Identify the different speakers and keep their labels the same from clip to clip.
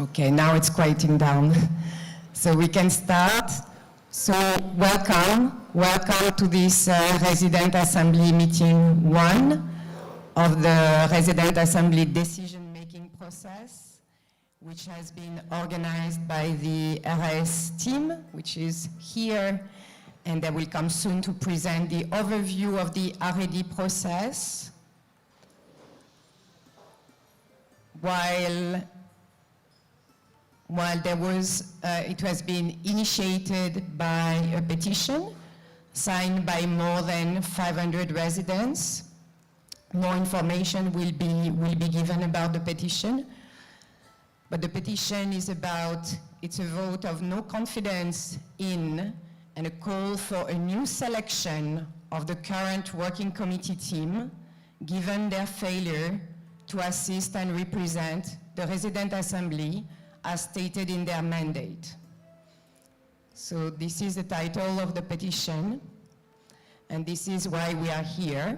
Speaker 1: Okay, now it's quieting down. So we can start. So welcome to this Resident Assembly meeting 1 of the Resident Assembly decision-making process, which has been organized by the RAS team, which is here, and they will come soon to present the overview of the RAD process. While it has been initiated by a petition signed by more than 500 residents. More information will be given about the petition. But the petition is it's a vote of no confidence in and a call for a new selection of the current working committee team, given their failure to assist and represent the Resident Assembly as stated in their mandate. So this is the title of the petition, and this is why we are here.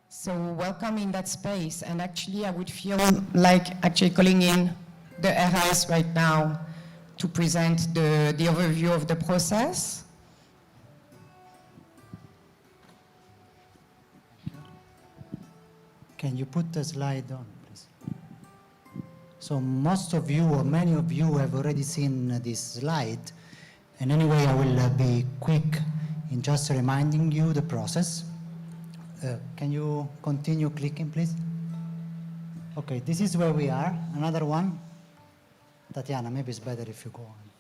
Speaker 1: So welcome in that space, and actually I would feel like actually calling in the RAS right now to present the overview of the process.
Speaker 2: Can you put the slide on, please? So most of you, or many of you, have already seen this slide. And anyway, I will be quick in just reminding you the process. Can you continue clicking, please? Okay, this is where we are. Another one. Tatiana, maybe it's better if you go on.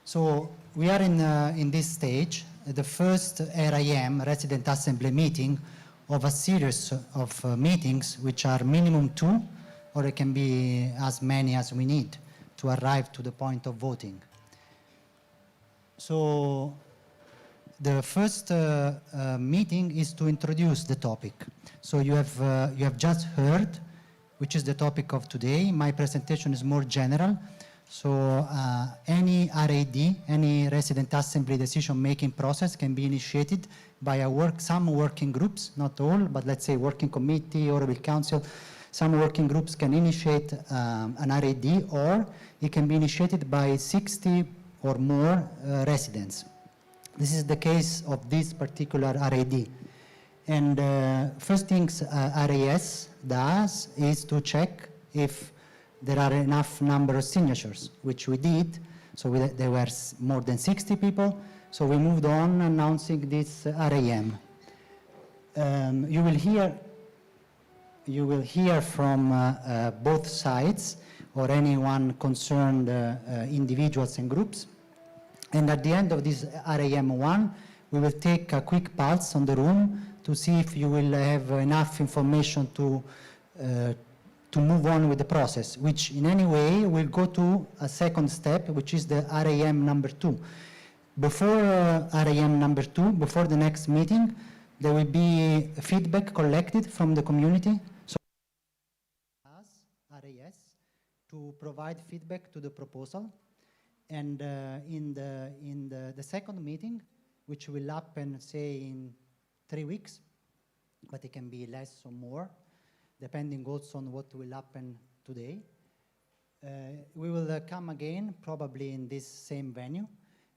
Speaker 2: So we are in this stage, the first RAM, Resident Assembly meeting, of a series of meetings, which are minimum 2, or it can be as many as we need to arrive to the point of voting. So the first meeting is to introduce the topic. So you have just heard, which is the topic of today. My presentation is more general. So any RAD, any Resident Assembly decision-making process can be initiated by some working groups, not all, but let's say working committee or council. Some working groups can initiate an RAD, or it can be initiated by 60 or more residents. This is the case of this particular RAD. And first things RAS does is to check if there are enough number of signatures, which we did. So there were more than 60 people. So we moved on announcing this RAM. You will hear from both sides or anyone concerned individuals and groups. And at the end of this RAM1, we will take a quick pulse on the room to see if you will have enough information to move on with the process, which in any way will go to a second step, which is the RAM number 2. Before RAM number 2, before the next meeting, there will be feedback collected from the community. So as RAS to provide feedback to the proposal. And in the second meeting, which will happen, say, in 3 weeks, but it can be less or more, depending also on what will happen today. We will come again, probably in this same venue,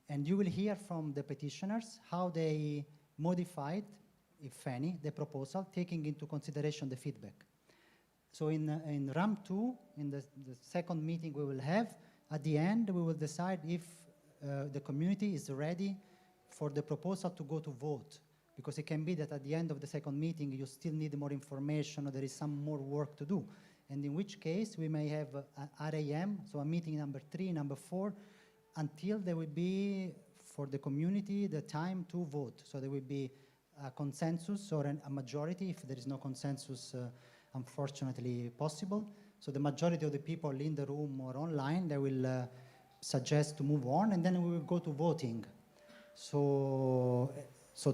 Speaker 2: and you will hear from the petitioners how they modified, if any, the proposal, taking into consideration the feedback. So in RAM 2, in the second meeting we will have, at the end we will decide if the community is ready for the proposal to go to vote. Because it can be that at the end of the second meeting you still need more information or there is some more work to do. And in which case we may have a RAM, so a meeting number 3, number 4, until there will be, for the community, the time to vote. So there will be a consensus or a majority. If there is no consensus, unfortunately possible. So the majority of the people in the room or online, they will suggest to move on, and then we will go to voting. So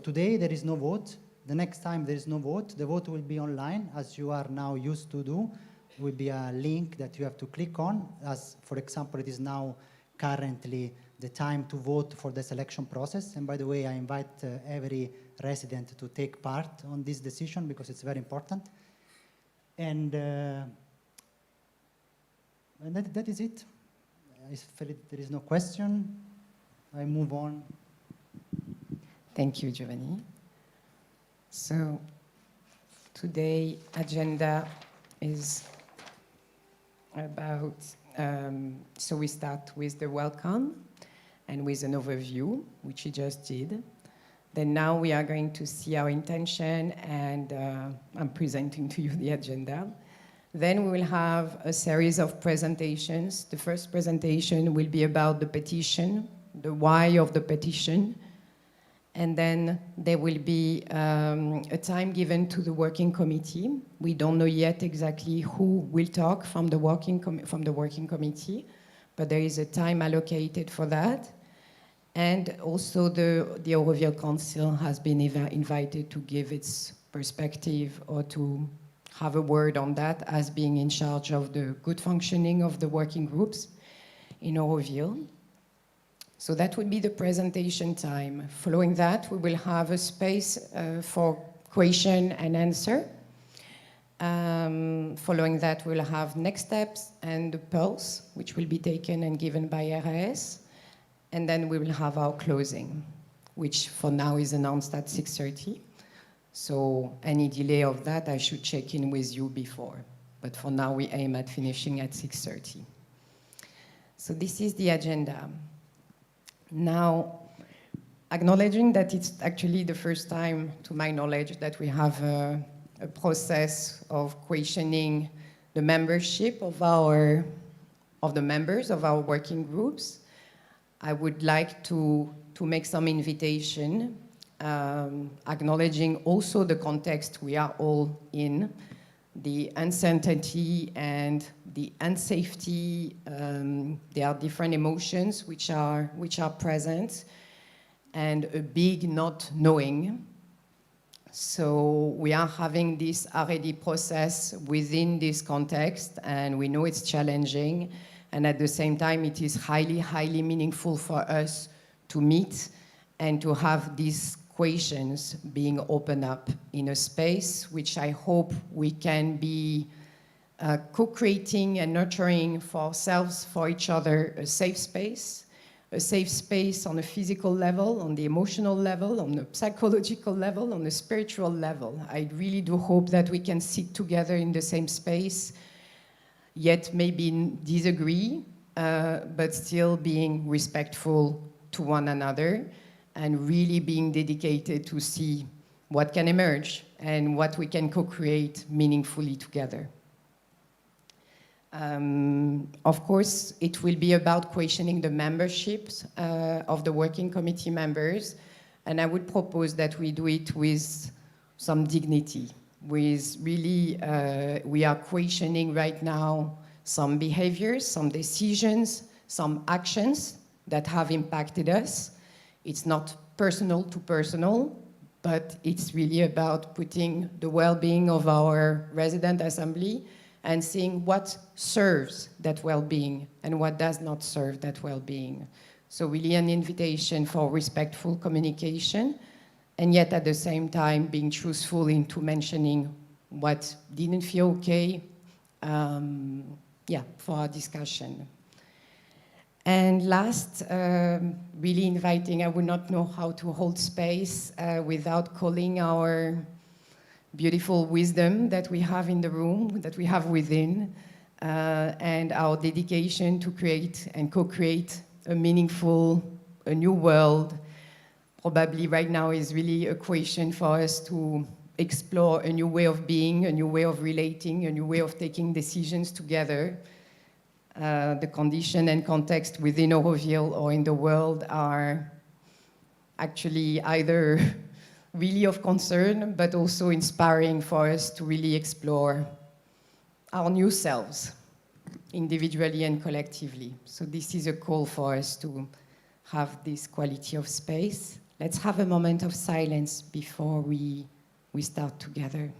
Speaker 2: today there is no vote. The next time there is no vote, the vote will be online, as you are now used to do. Will be a link that you have to click on, as for example, it is now currently the time to vote for the selection process. And by the way, I invite every resident to take part on this decision because it's very important. And And that is it. If there is no question, I move on.
Speaker 1: Thank you, Giovanni. So today agenda is about, so we start with the welcome and with an overview, which you just did. Then now we are going to see our intention, and I'm presenting to you the agenda. Then we will have a series of presentations. The first presentation will be about the petition, the why of the petition. And then there will be a time given to the working committee. We don't know yet exactly who will talk from the working committee, but there is a time allocated for that. And also the Euroville Council has been invited to give its perspective or to have a word on that as being in charge of the good functioning of the working groups in Euroville. So that would be the presentation time. Following that, we will have a space for question and answer. Following that, we'll have next steps and the pulse, which will be taken and given by RAS. And then we will have our closing, which for now is announced at 6:30. So any delay of that, I should check in with you before. But for now, we aim at finishing at 6:30. So this is the agenda. Now, acknowledging that it's actually the first time, to my knowledge, that we have a process of questioning the membership of the members of our working groups, I would like to make some invitation, acknowledging also the context we are all in, the uncertainty and the unsafety. There are different emotions which are present, and a big not knowing. So we are having this RAD process within this context, and we know it's challenging, and at the same time it is highly, highly meaningful for us to meet and to have these questions being opened up in a space which I hope we can be co-creating and nurturing for ourselves, for each other, a safe space on a physical level, on the emotional level, on the psychological level, on the spiritual level. I really do hope that we can sit together in the same space, yet maybe disagree, but still being respectful to one another, and really being dedicated to see what can emerge and what we can co-create meaningfully together. Of course, it will be about questioning the memberships of the working committee members, and I would propose that we do it with some dignity, with really, we are questioning right now some behaviors, some decisions, some actions that have impacted us. It's not personal to personal, but it's really about putting the well-being of our resident assembly and seeing what serves that well-being and what does not serve that well-being. So really an invitation for respectful communication, and yet at the same time being truthful into mentioning what didn't feel okay, for our discussion. And last, really inviting, I would not know how to hold space without calling our beautiful wisdom that we have in the room, that we have within, and our dedication to create and co-create a meaningful, a new world. Probably right now is really a question for us to explore a new way of being, a new way of relating, a new way of taking decisions together. The condition and context within Euroville or in the world are actually either really of concern, but also inspiring for us to really explore our new selves, individually and collectively. So this is a call for us to have this quality of space. Let's have a moment of silence before we start together.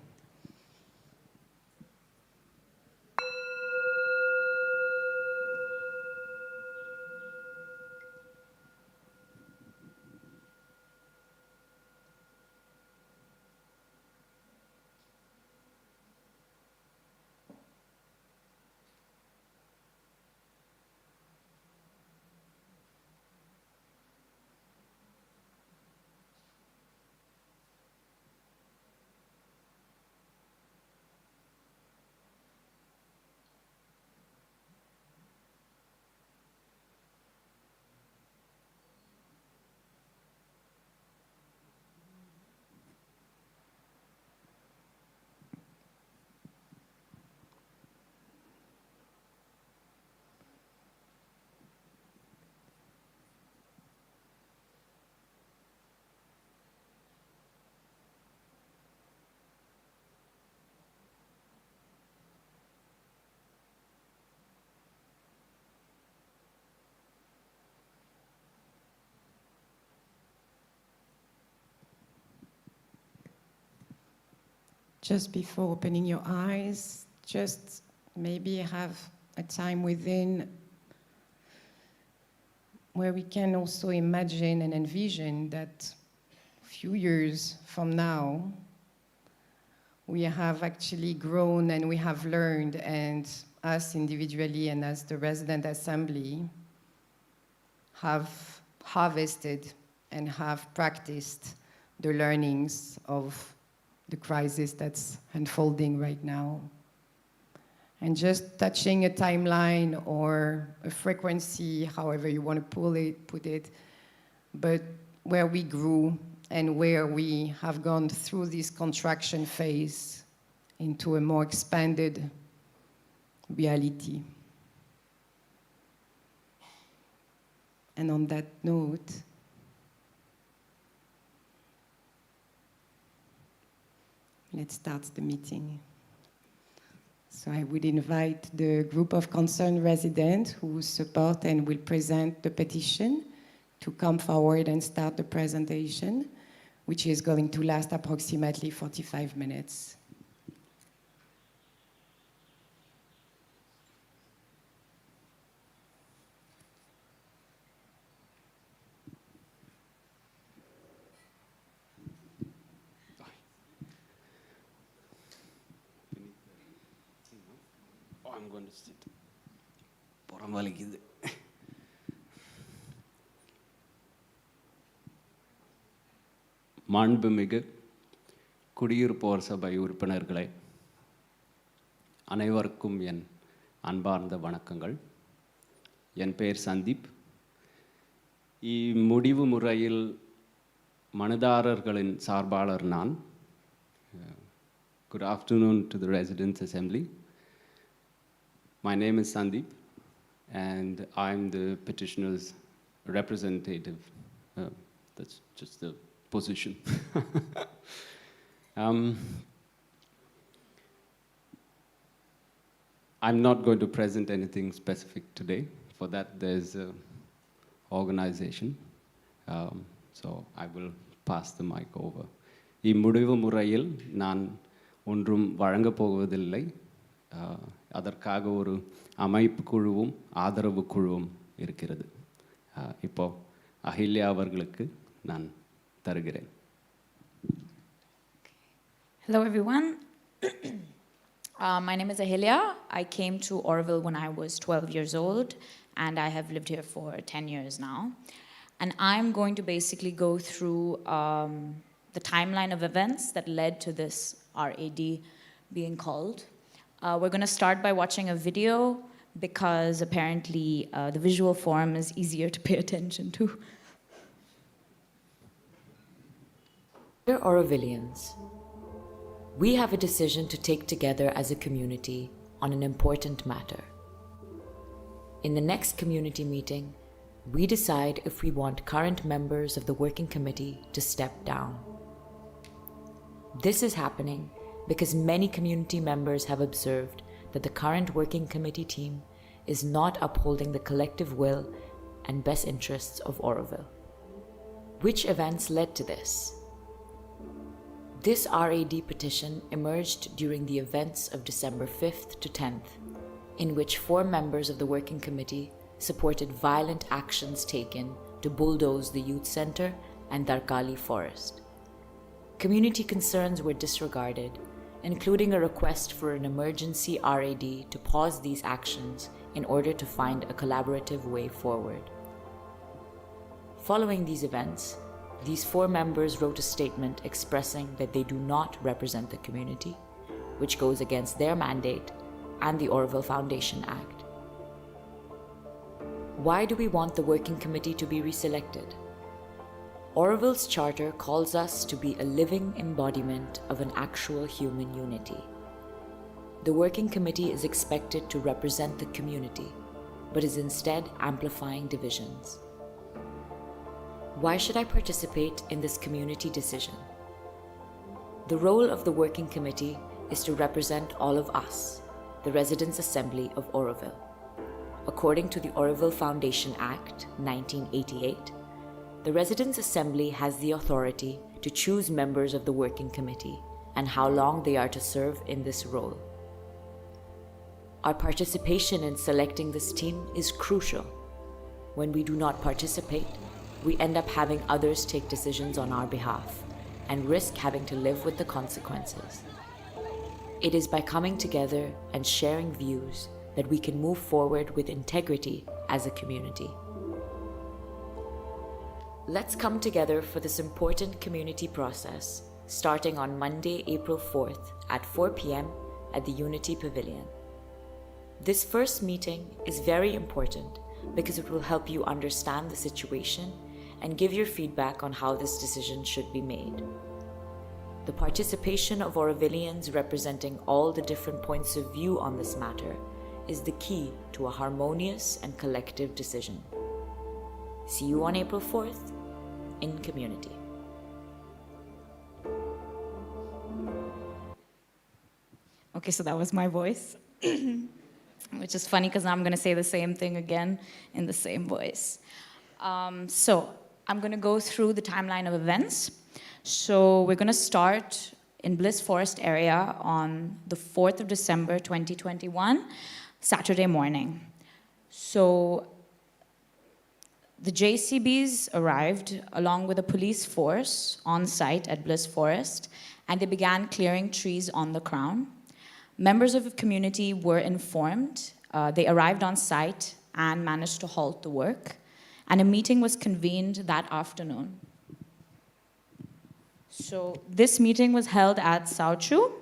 Speaker 1: just before opening your eyes, just maybe have a time within where we can also imagine and envision that a few years from now, we have actually grown and we have learned, and us individually and as the resident assembly have harvested and have practiced the learnings of the crisis that's unfolding right now. And just touching a timeline or a frequency, however you want to put it, but where we grew and where we have gone through this contraction phase into a more expanded reality. And on that note, let's start the meeting. So I would invite the group of concerned residents who support and will present the petition to come forward and start the presentation, which is going to last approximately 45 minutes.
Speaker 3: I'm going to sit. புறம் வலிக்குது. மாண்புமிகு குடியிருப்போர் சபை உறுப்பினர்களே, அனைவருக்கும் என் அன்பார்ந்த வணக்கங்கள். என் பெயர் சந்தீப். இம்முடிவு முறையில் மனுதாரர்களின் சார்பாளர் நான். Good afternoon to the Residents' Assembly. My name is Sandeep, and I'm the petitioner's representative. That's just the position. I'm not going to present anything specific today. For that, there's an organization. So I will pass the mic over. இம்முடிவு முறையில் நான் ஒன்றும் வழங்கப் போவதில்லை. அதற்காக ஒரு அமைப்பு குழுவும் ஆதரவு குழுவும் இருக்கிறது. இப்போ அஹில்யா அவர்களுக்கு நான் தருகிறேன்.
Speaker 4: Hello everyone. My name is Ahilya. I came to Oroville when I was 12 years old, and I have lived here for 10 years now. And I'm going to basically go through the timeline of events that led to this RAD being called. We're going to start by watching a video because apparently the visual form is easier to pay attention to.
Speaker 5: Dear Orovillians, we have a decision to take together as a community on an important matter. In the next community meeting, we decide if we want current members of the working committee to step down. This is happening because many community members have observed that the current working committee team is not upholding the collective will and best interests of Oroville. Which events led to this? This RAD petition emerged during the events of December 5th to 10th, in which 4 members of the working committee supported violent actions taken to bulldoze the youth center and Darkali forest. Community concerns were disregarded, including a request for an emergency RAD to pause these actions in order to find a collaborative way forward. Following these events, these 4 members wrote a statement expressing that they do not represent the community, which goes against their mandate and the Oroville Foundation Act. Why do we want the working committee to be reselected? Oroville's charter calls us to be a living embodiment of an actual human unity. The working committee is expected to represent the community, but is instead amplifying divisions. Why should I participate in this community decision? The role of the working committee is to represent all of us, the Residents' Assembly of Oroville. According to the Oroville Foundation Act, 1988, the Residents' Assembly has the authority to choose members of the working committee and how long they are to serve in this role. Our participation in selecting this team is crucial. When we do not participate, we end up having others take decisions on our behalf and risk having to live with the consequences. It is by coming together and sharing views that we can move forward with integrity as a community. Let's come together for this important community process, starting on Monday, April 4th at 4 p.m. at the Unity Pavilion. This first meeting is very important because it will help you understand the situation and give your feedback on how this decision should be made. The participation of Orovilians representing all the different points of view on this matter is the key to a harmonious and collective decision. See you on April 4th in community.
Speaker 4: Okay, so that was my voice, which is funny because now I'm going to say the same thing again in the same voice. So I'm going to go through the timeline of events. So we're going to start in Bliss Forest area on the 4th of December 2021, Saturday morning. So the JCBs arrived along with a police force on site at Bliss Forest, and they began clearing trees on the crown. Members of the community were informed. They arrived on site and managed to halt the work, and a meeting was convened that afternoon. So this meeting was held at Sauchu,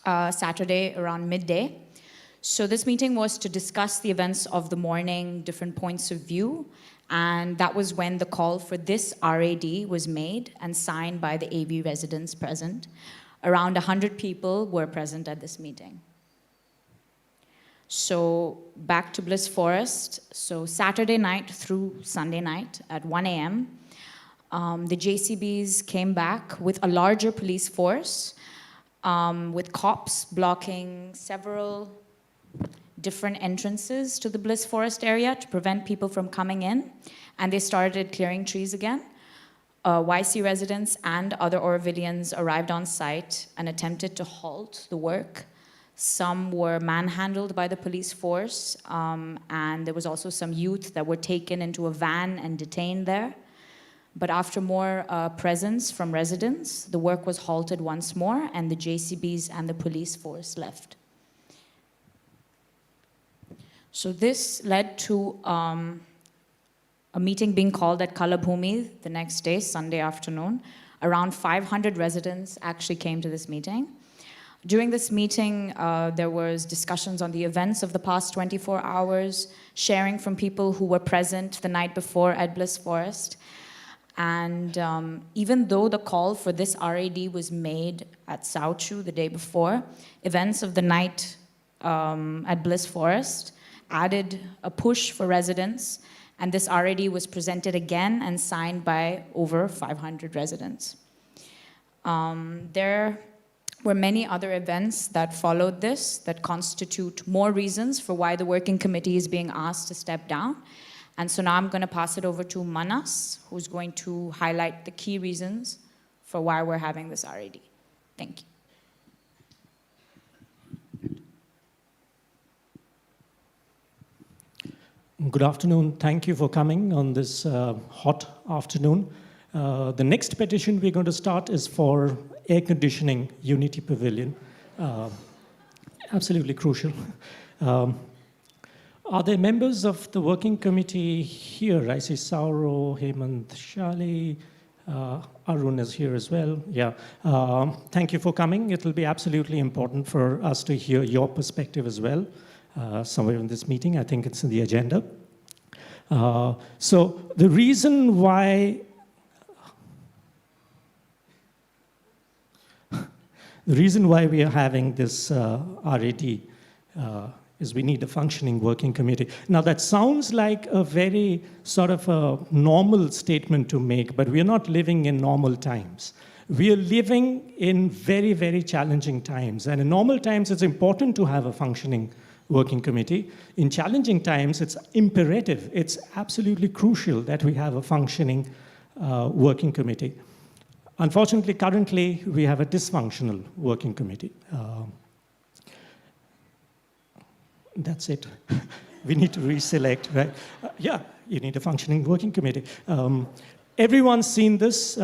Speaker 4: Saturday around midday. So this meeting was to discuss the events of the morning, different points of view, and that was when the call for this RAD was made and signed by the AV residents present. Around 100 people were present at this meeting. So back to Bliss Forest. So Saturday night through Sunday night at 1 a.m., the JCBs came back with a larger police force, with cops blocking several different entrances to the Bliss Forest area to prevent people from coming in, and they started clearing trees again. YC residents and other Orovilians arrived on site and attempted to halt the work. Some were manhandled by the police force, and there was also some youth that were taken into a van and detained there. But after more presence from residents, the work was halted once more, and the JCBs and the police force left. So this led to a meeting being called at Kalabhumi the next day, Sunday afternoon. Around 500 residents actually came to this meeting. During this meeting, there was discussions on the events of the past 24 hours, sharing from people who were present the night before at Bliss Forest. And even though the call for this RAD was made at Sauchu the day before, events of the night at Bliss Forest added a push for residents, and this RAD was presented again and signed by over 500 residents. There were many other events that followed this that constitute more reasons for why the working committee is being asked to step down. And so now I'm going to pass it over to Manas, who's going to highlight the key reasons for why we're having this RAD. Thank you.
Speaker 6: Good afternoon. Thank you for coming on this hot afternoon. The next petition we're going to start is for air conditioning Unity Pavilion. Absolutely crucial. Are there members of the working committee here? I see Sauro, Hemant, Shali, Arun is here as well. Yeah. Thank you for coming. It will be absolutely important for us to hear your perspective as well. Somewhere in this meeting, I think it's in the agenda. So the reason why we are having this RAD is we need a functioning working committee. Now that sounds like a very sort of a normal statement to make, but we are not living in normal times. We are living in very, very challenging times. And in normal times, it's important to have a functioning working committee. In challenging times, it's imperative. It's absolutely crucial that we have a functioning working committee. Unfortunately, currently, we have a dysfunctional working committee. That's it. We need to reselect, right? Yeah, you need a functioning working committee. Everyone's seen this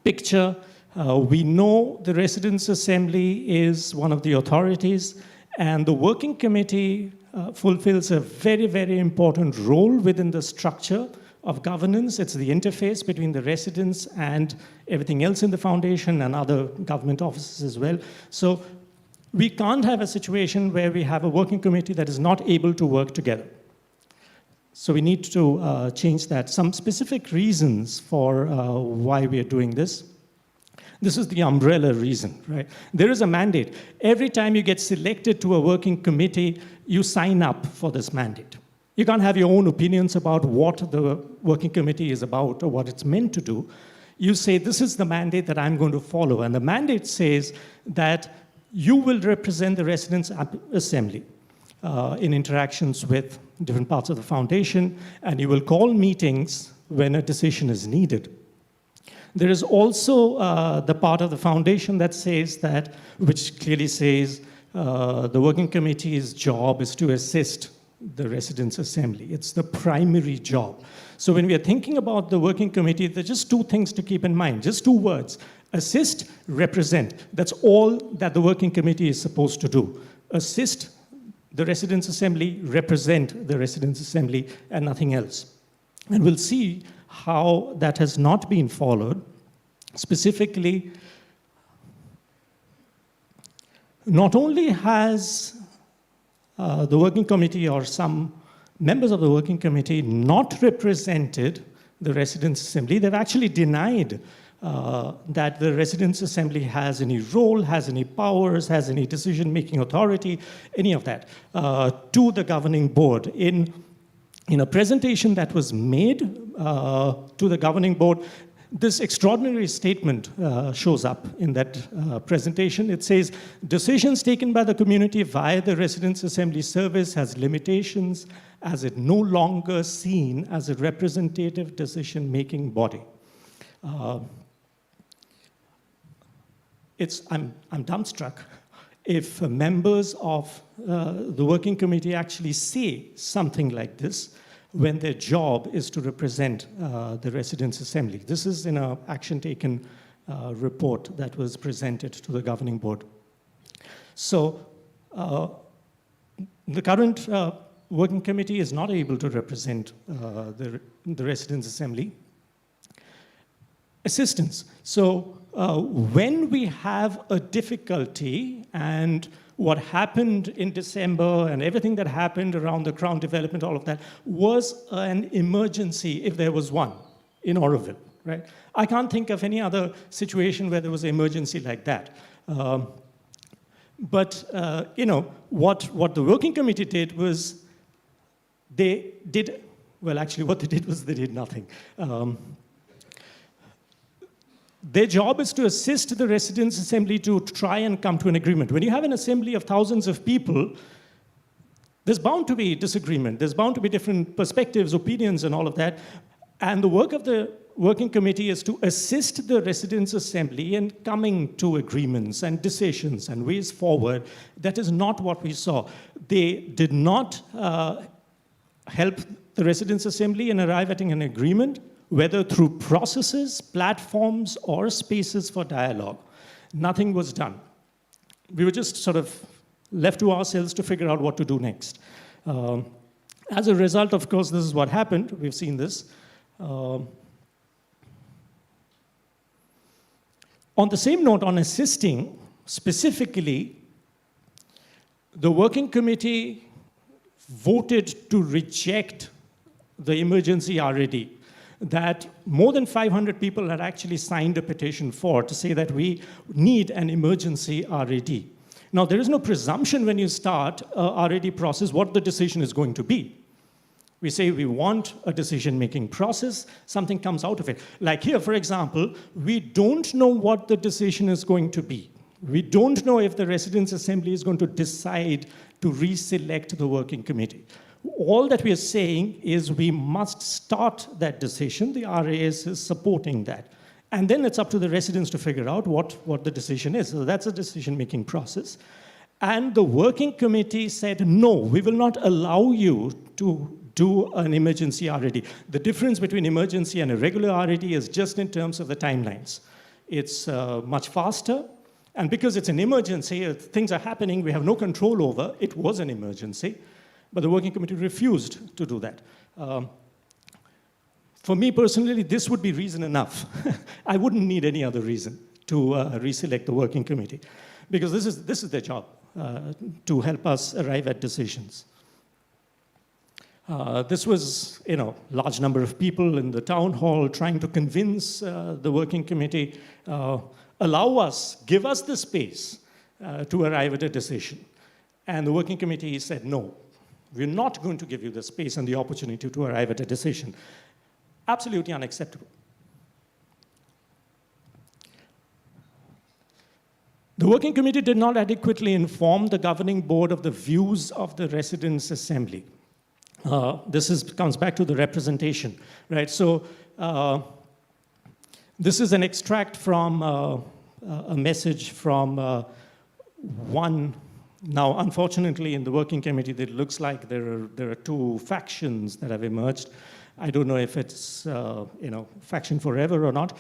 Speaker 6: picture. We know the Residents' Assembly is one of the authorities, and the working committee fulfills a very, very important role within the structure of governance. It's the interface between the residents and everything else in the foundation and other government offices as well. So we can't have a situation where we have a working committee that is not able to work together. So we need to change that. Some specific reasons for why we are doing this. This is the umbrella reason, right? There is a mandate. Every time you get selected to a working committee, you sign up for this mandate. You can't have your own opinions about what the working committee is about or what it's meant to do. You say, this is the mandate that I'm going to follow. And the mandate says that you will represent the Residents' Assembly in interactions with different parts of the foundation, and you will call meetings when a decision is needed. There is also the part of the foundation that says that, which clearly says the working committee's job is to assist the Residents' Assembly. It's the primary job. So when we are thinking about the working committee, there are just two things to keep in mind, just two words: assist, represent. That's all that the working committee is supposed to do. Assist the Residents' Assembly, represent the Residents' Assembly, and nothing else. And we'll see how that has not been followed. Specifically, not only has the working committee or some members of the working committee not represented the Residents' Assembly, they've actually denied that the Residents' Assembly has any role, has any powers, has any decision-making authority, any of that, to the governing board. In a presentation that was made to the governing board, this extraordinary statement shows up in that presentation. It says, decisions taken by the community via the Residents' Assembly service has limitations as it no longer seen as a representative decision-making body. I'm dumbstruck if members of the working committee actually say something like this when their job is to represent the Residents' Assembly. This is in an action taken report that was presented to the governing board. So the current working committee is not able to represent the Residents' Assembly. Assistance. So when we have a difficulty, and what happened in December and everything that happened around the Crown development, all of that, was an emergency, if there was one, in Oroville, right? I can't think of any other situation where there was an emergency like that. But what the working committee did was what they did was they did nothing. Their job is to assist the Residents' Assembly to try and come to an agreement. When you have an assembly of thousands of people, there's bound to be disagreement. There's bound to be different perspectives, opinions, and all of that. And the work of the working committee is to assist the Residents' Assembly in coming to agreements and decisions and ways forward. That is not what we saw. They did not help the Residents' Assembly in arriving at an agreement, whether through processes, platforms, or spaces for dialogue. Nothing was done. We were just sort of left to ourselves to figure out what to do next. As a result, of course, this is what happened. We've seen this. On the same note, on assisting, specifically, the working committee voted to reject the emergency RAD that more than 500 people had actually signed a petition for, to say that we need an emergency RAD. Now, there is no presumption when you start a RAD process what the decision is going to be. We say we want a decision-making process, something comes out of it. Like here, for example, we don't know what the decision is going to be. We don't know if the Residents' Assembly is going to decide to reselect the working committee. All that we are saying is we must start that decision. The RAS is supporting that. And then it's up to the residents to figure out what the decision is. So that's a decision-making process. And the working committee said, no, we will not allow you to do an emergency RAD. The difference between emergency and a regular RAD is just in terms of the timelines. It's much faster, and because it's an emergency, things are happening we have no control over. It was an emergency, but the working committee refused to do that. For me personally, this would be reason enough. I wouldn't need any other reason to reselect the working committee, because this is their job, to help us arrive at decisions. This was, large number of people in the town hall trying to convince the working committee, give us the space to arrive at a decision. And the working committee said, no, we're not going to give you the space and the opportunity to arrive at a decision. Absolutely unacceptable. The working committee did not adequately inform the governing board of the views of the residents' assembly. This comes back to the representation, right? So this is an extract from a message from one. Now, unfortunately, in the working committee, it looks like there are two factions that have emerged. I don't know if it's faction forever or not.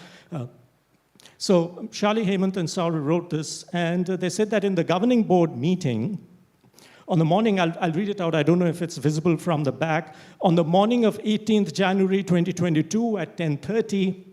Speaker 6: So Charlie, Hemant, and Saurabh wrote this, and they said that in the governing board meeting, on the morning, I'll read it out, I don't know if it's visible from the back. On the morning of 18th January 2022 at 10:30,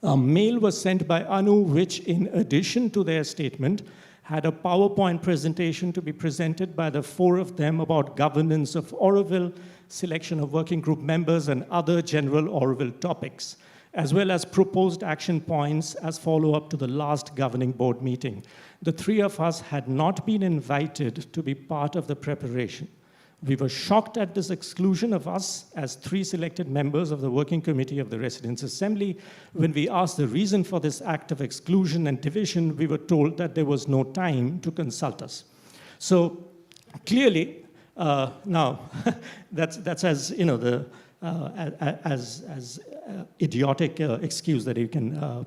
Speaker 6: a mail was sent by Anu, which in addition to their statement, had a PowerPoint presentation to be presented by the four of them about governance of Oroville, selection of working group members, and other general Oroville topics, as well as proposed action points as follow-up to the last governing board meeting. The three of us had not been invited to be part of the preparation. We were shocked at this exclusion of us as three selected members of the working committee of the Residents' Assembly. When we asked the reason for this act of exclusion and division, we were told that there was no time to consult us. So clearly, now that's as as idiotic excuse that you can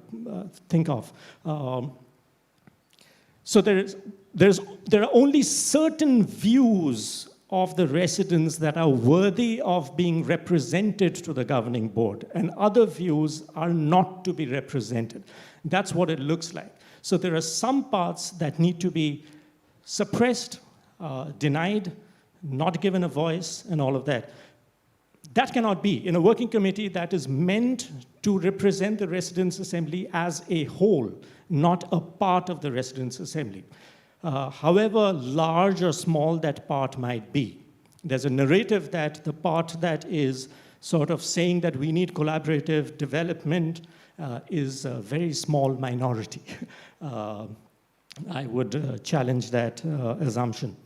Speaker 6: think of. So there are only certain views of the residents that are worthy of being represented to the governing board, and other views are not to be represented. That's what it looks like. So there are some parts that need to be suppressed, denied, not given a voice, and all of that. That cannot be. In a working committee that is meant to represent the Residents' Assembly as a whole, not a part of the Residents' Assembly. However large or small that part might be. There's a narrative that the part that is sort of saying that we need collaborative development is a very small minority. I would challenge that assumption.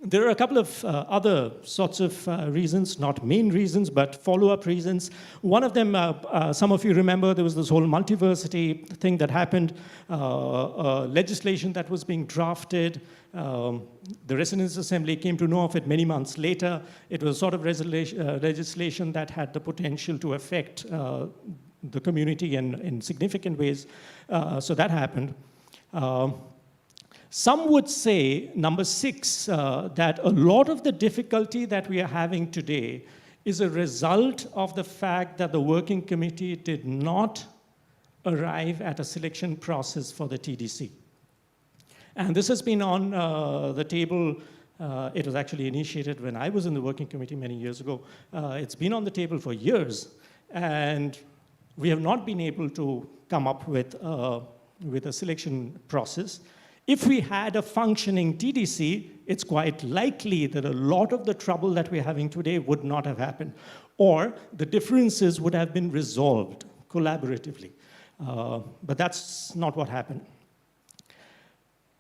Speaker 6: There are a couple of other sorts of reasons, not main reasons, but follow-up reasons. One of them, some of you remember, there was this whole multiversity thing that happened, legislation that was being drafted. The Residents' Assembly came to know of it many months later. It was sort of legislation that had the potential to affect the community in significant ways. So that happened. Some would say, number 6, that a lot of the difficulty that we are having today is a result of the fact that the working committee did not arrive at a selection process for the TDC. And this has been on the table. It was actually initiated when I was in the working committee many years ago. It's been on the table for years, and we have not been able to come up with a selection process. If we had a functioning TDC, it's quite likely that a lot of the trouble that we're having today would not have happened, or the differences would have been resolved collaboratively. But that's not what happened.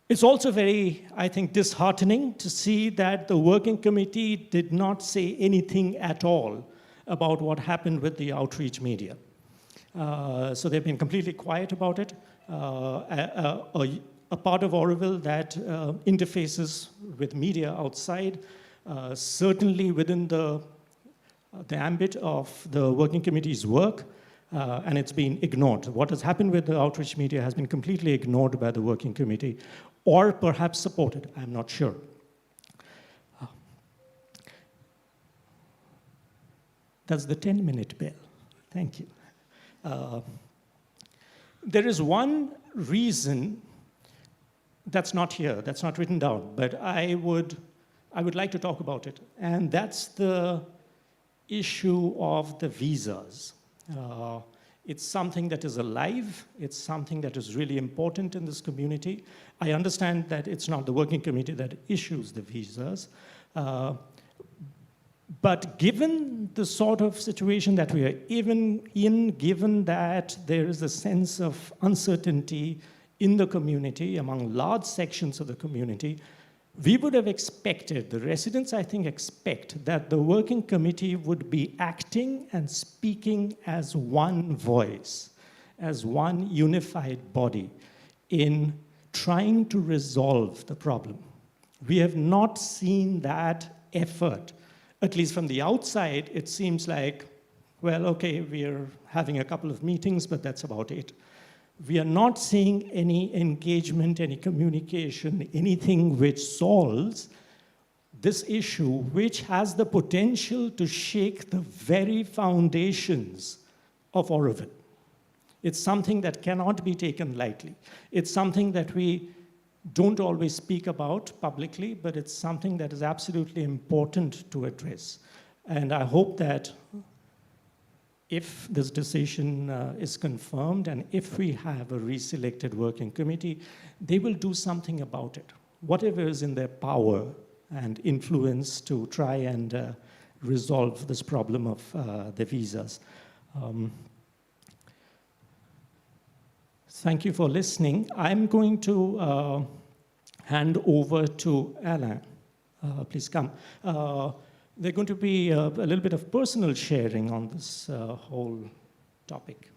Speaker 6: It's also very, I think, disheartening to see that the working committee did not say anything at all about what happened with the outreach media. So they've been completely quiet about it. A part of Oroville that interfaces with media outside, certainly within the ambit of the working committee's work. and it's been ignored. What has happened with the outreach media has been completely ignored by the working committee, or perhaps supported, I'm not sure. That's the 10-minute bell. Thank you. There is one reason that's not here, that's not written down, but I would like to talk about it, and that's the issue of the visas. It's something that is alive, it's something that is really important in this community. I understand that it's not the working committee that issues the visas, but given the sort of situation that we are even in, given that there is a sense of uncertainty in the community, among large sections of the community, we would have expected, the residents I think expect, that the working committee would be acting and speaking as one voice, as one unified body in trying to resolve the problem. We have not seen that effort. At least from the outside, it seems like, well, okay, we're having a couple of meetings, but that's about it. We are not seeing any engagement, any communication, anything which solves this issue, which has the potential to shake the very foundations of Oroville. It's something that cannot be taken lightly. It's something that we don't always speak about publicly, but it's something that is absolutely important to address. And I hope that if this decision is confirmed and if we have a reselected working committee, they will do something about it, whatever is in their power and influence to try and resolve this problem of the visas. Thank you for listening. I'm going to hand over to Alain. Please come. There's going to be a little bit of personal sharing on this whole topic.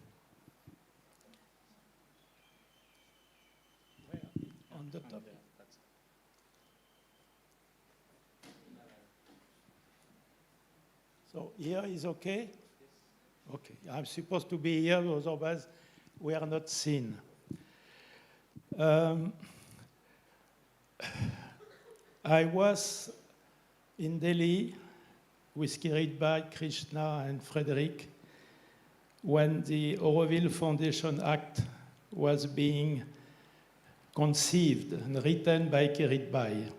Speaker 7: On the topic. So here is okay? Okay, I'm supposed to be here, otherwise we are not seen. I was in Delhi with Kiritbhai, Krishna, and Frederick when the Oroville Foundation Act was being conceived and written by Kiritbhai.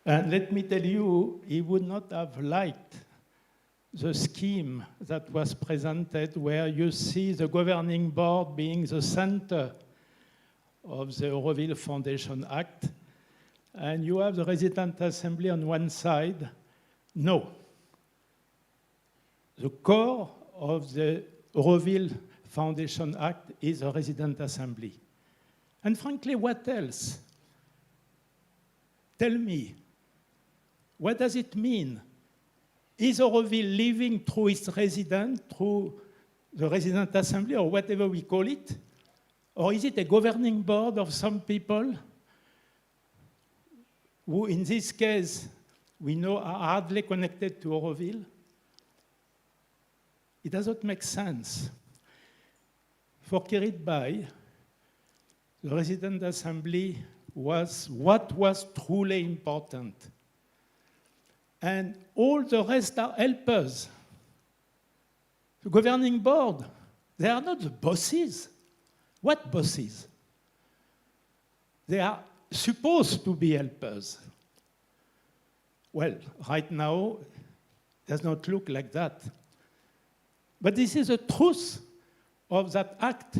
Speaker 7: And let me tell you, he would not have liked the scheme that was presented, where you see the governing board being the center of the Oroville Foundation Act, and you have the resident assembly on one side. No. The core of the Oroville Foundation Act is a resident assembly. And frankly, what else? Tell me, what does it mean? Is Oroville living through its resident, through the resident assembly, or whatever we call it? Or is it a governing board of some people who, in this case, we know are hardly connected to Oroville? It doesn't make sense. For Kiritbhai, the resident assembly was what was truly important. And all the rest are helpers. The governing board, they are not the bosses. What bosses? They are supposed to be helpers. Well, right now, it does not look like that. But this is the truth of that act,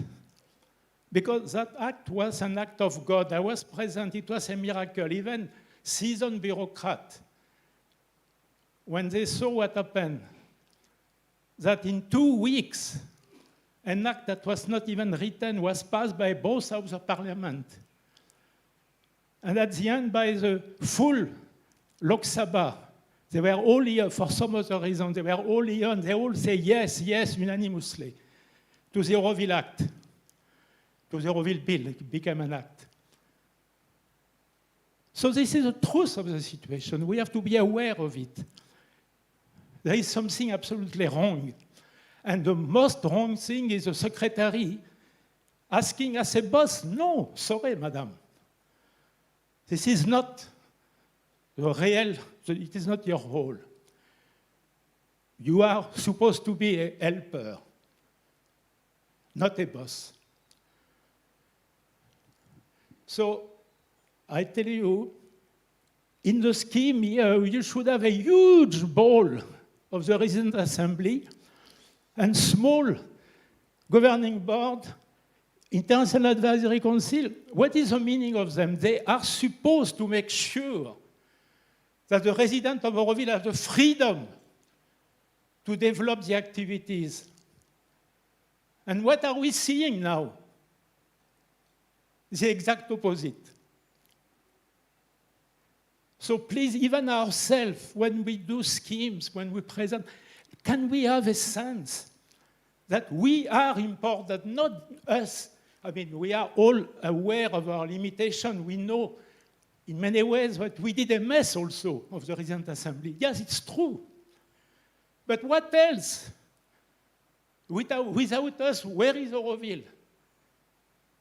Speaker 7: because that act was an act of God. I was present. It was a miracle. Even seasoned bureaucrats, when they saw what happened, that in 2 weeks, an act that was not even written was passed by both houses of parliament. And at the end, by the full Lok Sabha, they were all here for some other reason. They were all here, and they all say yes, yes, unanimously, to the Oroville Act, to the Oroville Bill. It became an act. So this is the truth of the situation. We have to be aware of it. There is something absolutely wrong. And the most wrong thing is the secretary asking as a boss, no, sorry, madam. This is not the real, it is not your role. You are supposed to be a helper, not a boss. So I tell you, in the scheme here, you should have a huge ball of the resident assembly and small governing board, international advisory council. What is the meaning of them? They are supposed to make sure that the residents of Auroville have the freedom to develop the activities. And what are we seeing now? The exact opposite. So please, even ourselves, when we do schemes, when we present, can we have a sense that we are important, not us? I mean, we are all aware of our limitation. We know in many ways that we did a mess also of the resident assembly. Yes, it's true. But what else? Without us, where is Auroville?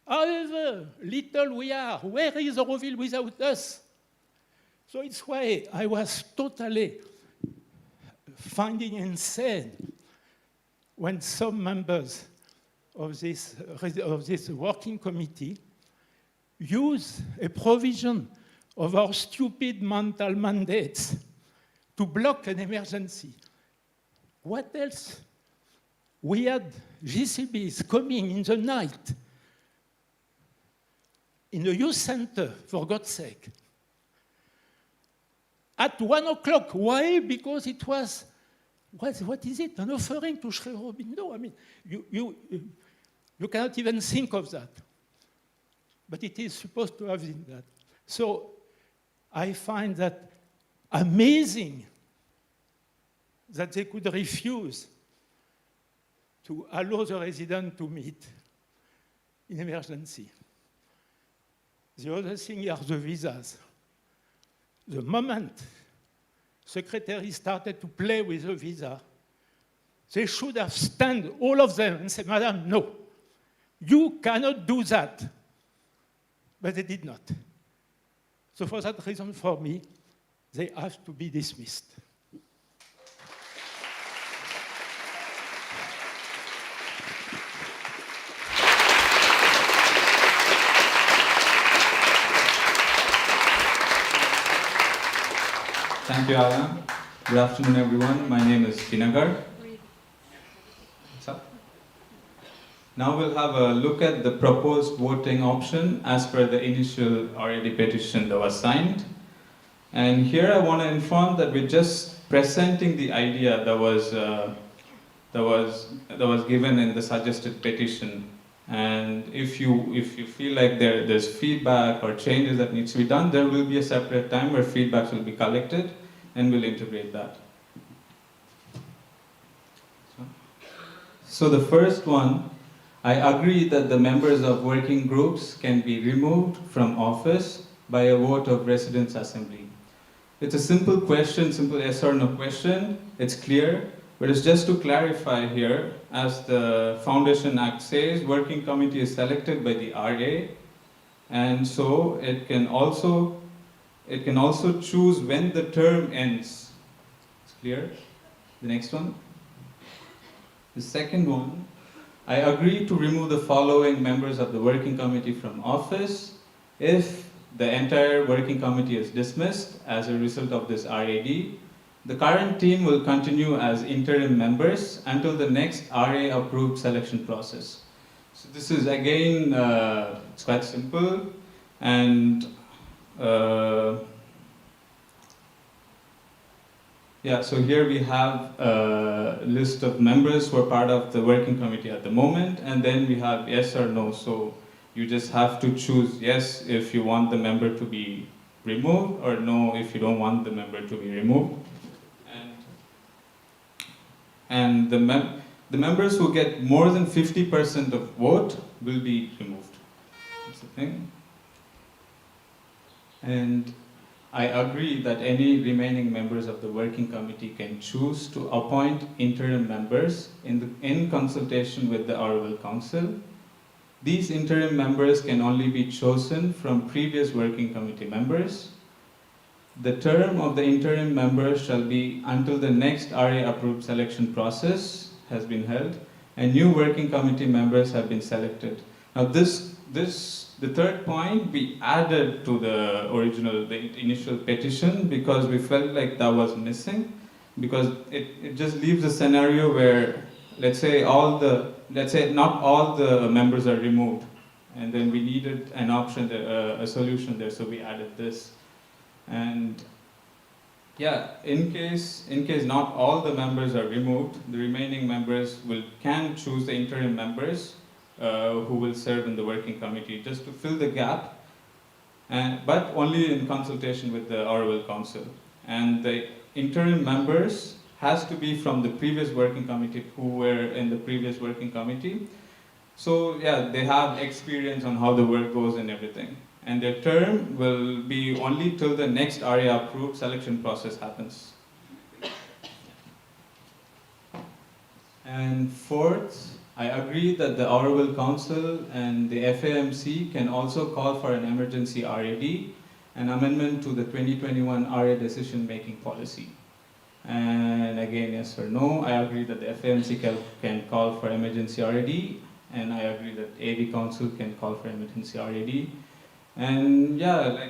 Speaker 7: However little we are, where is Auroville without us? So it's why I was totally finding insane when some members of this working committee use a provision of our stupid mental mandates to block an emergency. What else? We had GCBs coming in the night in the youth center, for God's sake. At 1 o'clock. Why? Because it was, what is it? An offering to Sri Aurobindo? I mean, you cannot even think of that. But it is supposed to have been that. So I find that amazing that they could refuse to allow the resident to meet in emergency. The other thing are the visas. The moment secretary started to play with the visa, they should have stand, all of them, and said, Madam, no, you cannot do that. But they did not. So for that reason, for me, they have to be dismissed.
Speaker 8: Thank you, Alan. Good afternoon, everyone. My name is Dinagar. What's up? Now we'll have a look at the proposed voting option as per the initial RAD petition that was signed. And here I want to inform that we're just presenting the idea that was given in the suggested petition. And if you feel like there's feedback or changes that needs to be done, there will be a separate time where feedbacks will be collected and we'll integrate that. So the first one, I agree that the members of working groups can be removed from office by a vote of residents' assembly. It's a simple question, simple yes or no question. It's clear. But it's just to clarify here, as the Foundation Act says, working committee is selected by the RA, and so it can also choose when the term ends. It's clear? The next one. The second one, I agree to remove the following members of the working committee from office if the entire working committee is dismissed as a result of this RAD. The current team will continue as interim members until the next RA-approved selection process. So this is again, it's quite simple, and yeah, so here we have a list of members who are part of the working committee at the moment, and then we have yes or no. So you just have to choose yes if you want the member to be removed, or no if you don't want the member to be removed. And the members who get more than 50% of vote will be removed. That's the thing. And I agree that any remaining members of the working committee can choose to appoint interim members in consultation with the Oroville Council. These interim members can only be chosen from previous working committee members. The term of the interim members shall be until the next RA-approved selection process has been held and new working committee members have been selected. Now the third point we added to the initial petition because we felt like that was missing, because it just leaves a scenario where, let's say not all the members are removed, and then we needed an option, a solution there, so we added this. And yeah, in case not all the members are removed, the remaining members can choose the interim members who will serve in the working committee just to fill the gap, but only in consultation with the Oroville Council. And the interim members has to be from the previous working committee who were in the previous working committee. So yeah, they have experience on how the work goes and everything. And their term will be only till the next RA-approved selection process happens. And fourth, I agree that the Oroville Council and the FAMC can also call for an emergency RAD, an amendment to the 2021 RA decision-making policy. And again, yes or no, I agree that the FAMC can call for emergency RAD, and I agree that AV Council can call for emergency RAD. And yeah,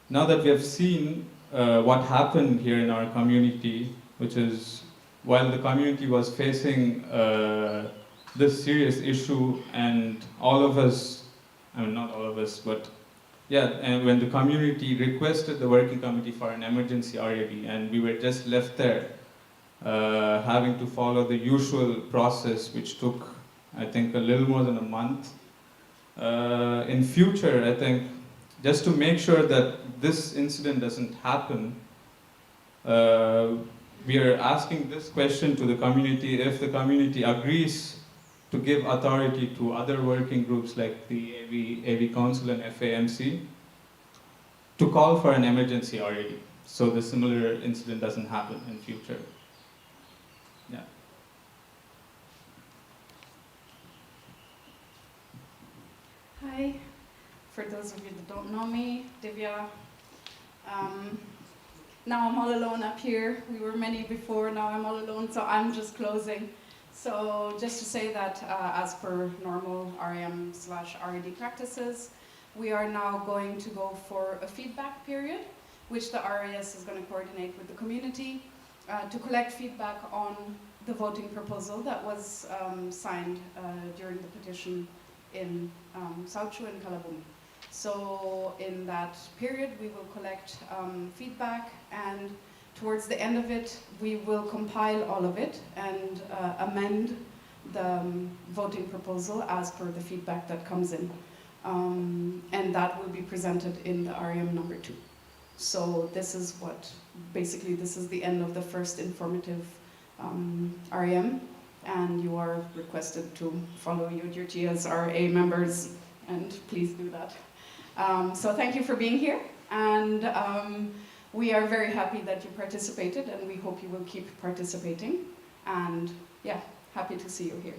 Speaker 8: now that we have seen what happened here in our community, which is while the community was facing this serious issue, and all of us, I mean not all of us, but yeah, and when the community requested the working committee for an emergency RAD, and we were just left there having to follow the usual process, which took, I think, a little more than a month. In future, I think, just to make sure that this incident doesn't happen, we are asking this question to the community: if the community agrees to give authority to other working groups like the AV Council and FAMC to call for an emergency RAD, so the similar incident doesn't happen in future. Yeah.
Speaker 9: Hi, for those of you that don't know me, Divya. Now I'm all alone up here. We were many before, now I'm all alone, so I'm just closing. So just to say that as per normal RM/RAD practices, we are now going to go for a feedback period, which the RAS is going to coordinate with the community to collect feedback on the voting proposal that was signed during the petition in Sauchu and Kalabumi. So in that period, we will collect feedback, and towards the end of it, we will compile all of it and amend the voting proposal as per the feedback that comes in. And that will be presented in the RM number 2. So this is basically this is the end of the first informative RM, and you are requested to follow your duty as RA members, and please do that. So thank you for being here, and we are very happy that you participated, and we hope you will keep participating, and yeah, happy to see you here.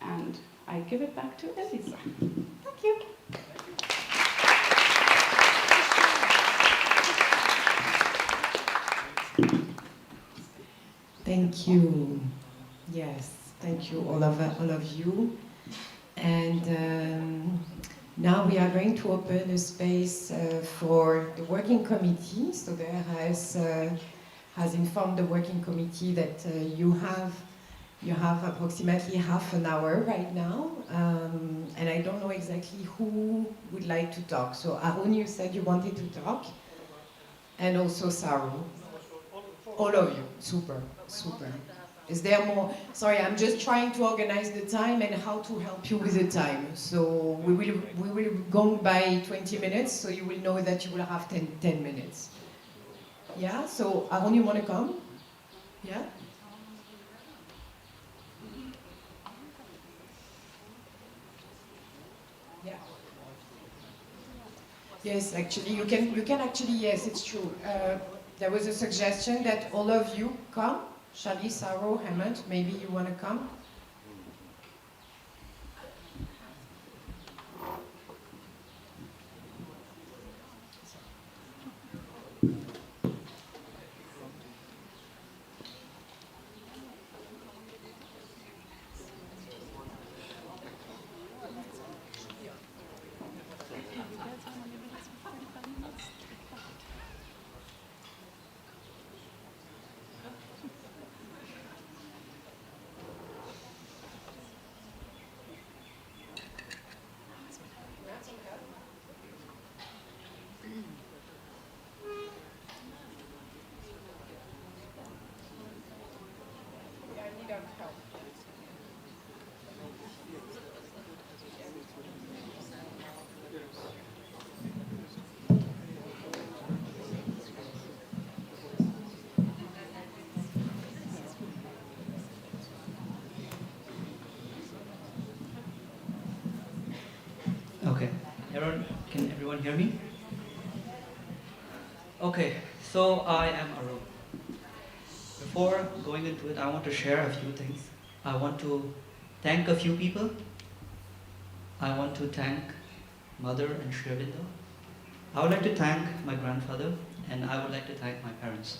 Speaker 9: And I give it back to Elisa. Thank you.
Speaker 1: Thank you. Yes, thank you, all of you. And now we are going to open a space for the working committee. So there has informed the working committee that you have approximately half an hour right now, and I don't know exactly who would like to talk. So Arun, you said you wanted to talk, and also Saru. All of you, super, super. Is there more? Sorry, I'm just trying to organize the time and how to help you with the time. So we will go by 20 minutes, so you will know that you will have 10 minutes. Yeah, so Aaron, you want to come? Yeah? Yeah. Yes, actually, you can actually, yes, it's true. There was a suggestion that all of you come. Shali, Saro, Hammond, maybe you want to come?
Speaker 10: Okay. Can everyone hear me? Okay, so I am Arun. Before going into it, I want to share a few things. I want to thank a few people. I want to thank Mother and Sri Aurobindo. I would like to thank my grandfather, and I would like to thank my parents.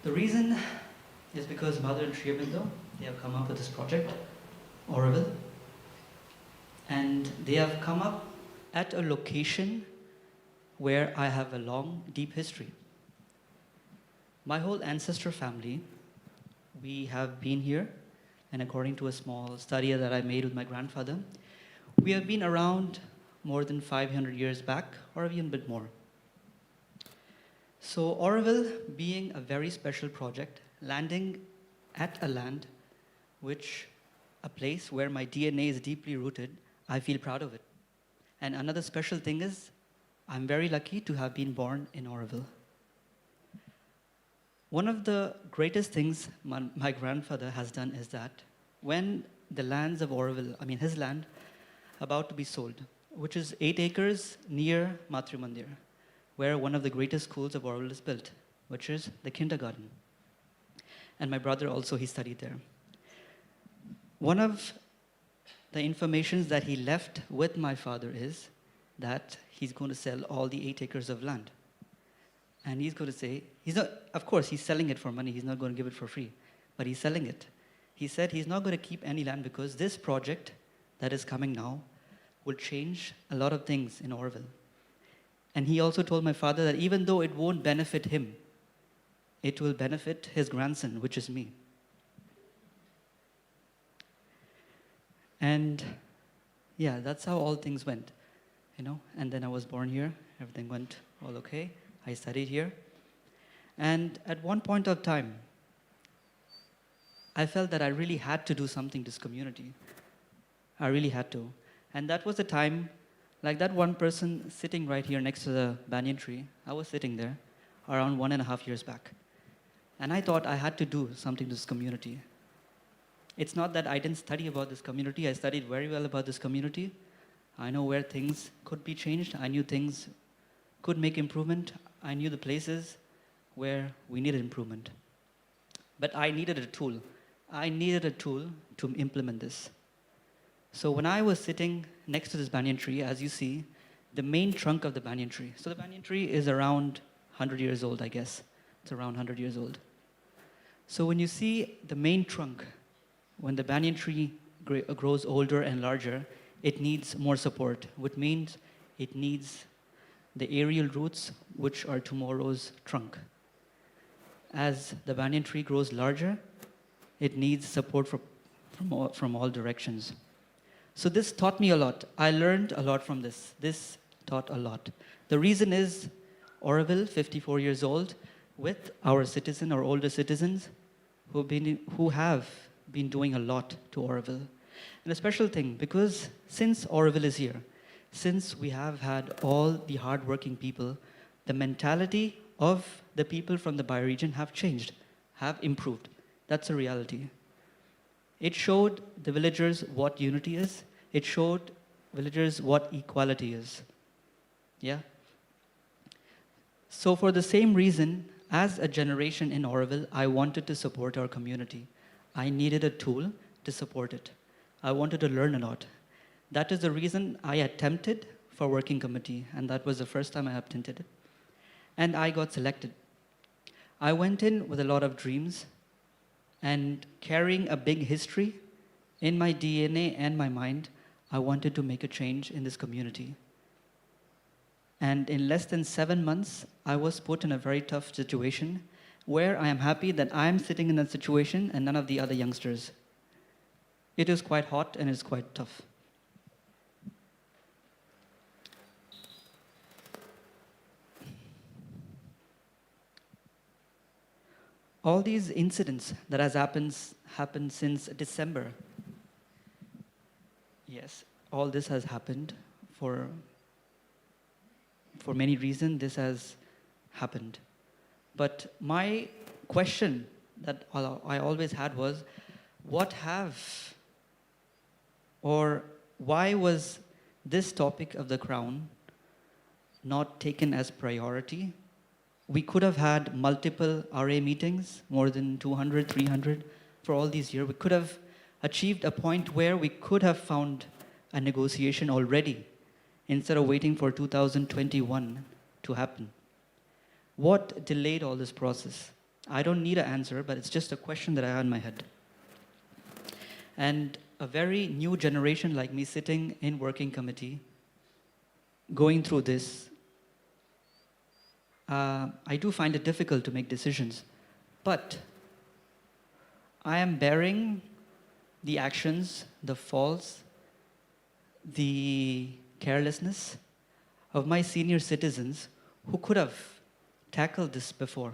Speaker 10: The reason is because Mother and Sri Aurobindo, they have come up with this project, Auroville, and they have come up at a location where I have a long, deep history. My whole ancestor family, we have been here, and according to a small study that I made with my grandfather, we have been around more than 500 years back, or even a bit more. So Auroville being a very special project, landing at a land which, a place where my DNA is deeply rooted, I feel proud of it. And another special thing is, I'm very lucky to have been born in Auroville. One of the greatest things my grandfather has done is that when the lands of Auroville, I mean his land, about to be sold, which is 8 acres near Matri Mandir, where one of the greatest schools of Auroville is built, which is the kindergarten. And my brother also, he studied there. One of the informations that he left with my father is that he's going to sell all the 8 acres of land. And he's going to say, he's not, of course, he's selling it for money. He's not going to give it for free, but he's selling it. He said he's not going to keep any land because this project that is coming now will change a lot of things in Auroville. And he also told my father that even though it won't benefit him, it will benefit his grandson, which is me. And yeah, that's how all things went, you know. And then I was born here. Everything went all okay. I studied here. And at one point of time, I felt that I really had to do something to this community. I really had to. And that was the time, like that one person sitting right here next to the banyan tree, I was sitting there around 1.5 years back. And I thought I had to do something to this community. It's not that I didn't study about this community. I studied very well about this community. I know where things could be changed. I knew things could make improvement. I knew the places where we needed improvement. But I needed a tool. I needed a tool to implement this. So when I was sitting next to this banyan tree, as you see, the main trunk of the banyan tree. So the banyan tree is around 100 years old, I guess. It's around 100 years old. So when you see the main trunk, when the banyan tree grows older and larger, it needs more support, which means it needs the aerial roots, which are tomorrow's trunk. As the banyan tree grows larger, it needs support from all directions. So this taught me a lot. I learned a lot from this. This taught a lot. The reason is Auroville, 54 years old, with our citizen or older citizens who have been doing a lot to Auroville. And a special thing, because since Auroville is here, since we have had all the hardworking people, the mentality of the people from the bioregion have changed, have improved. That's a reality. It showed the villagers what unity is. It showed villagers what equality is. Yeah? So for the same reason, as a generation in Oroville, I wanted to support our community. I needed a tool to support it. I wanted to learn a lot. That is the reason I attempted for working committee, and that was the first time I attempted it. And I got selected. I went in with a lot of dreams and carrying a big history in my DNA and my mind. I wanted to make a change in this community. And in less than 7 months, I was put in a very tough situation where I am happy that I am sitting in that situation and none of the other youngsters. It is quite hot and it's quite tough. All these incidents that has happened since December. Yes, all this has happened for many reasons. This has happened. But my question that I always had was, why was this topic of the crown not taken as priority? We could have had multiple RA meetings, more than 200, 300 for all these years. We could have achieved a point where we could have found a negotiation already instead of waiting for 2021 to happen. What delayed all this process? I don't need an answer, but it's just a question that I have in my head. And a very new generation like me sitting in working committee, going through this, I do find it difficult to make decisions, but I am bearing the actions, the faults, the carelessness of my senior citizens who could have tackled this before.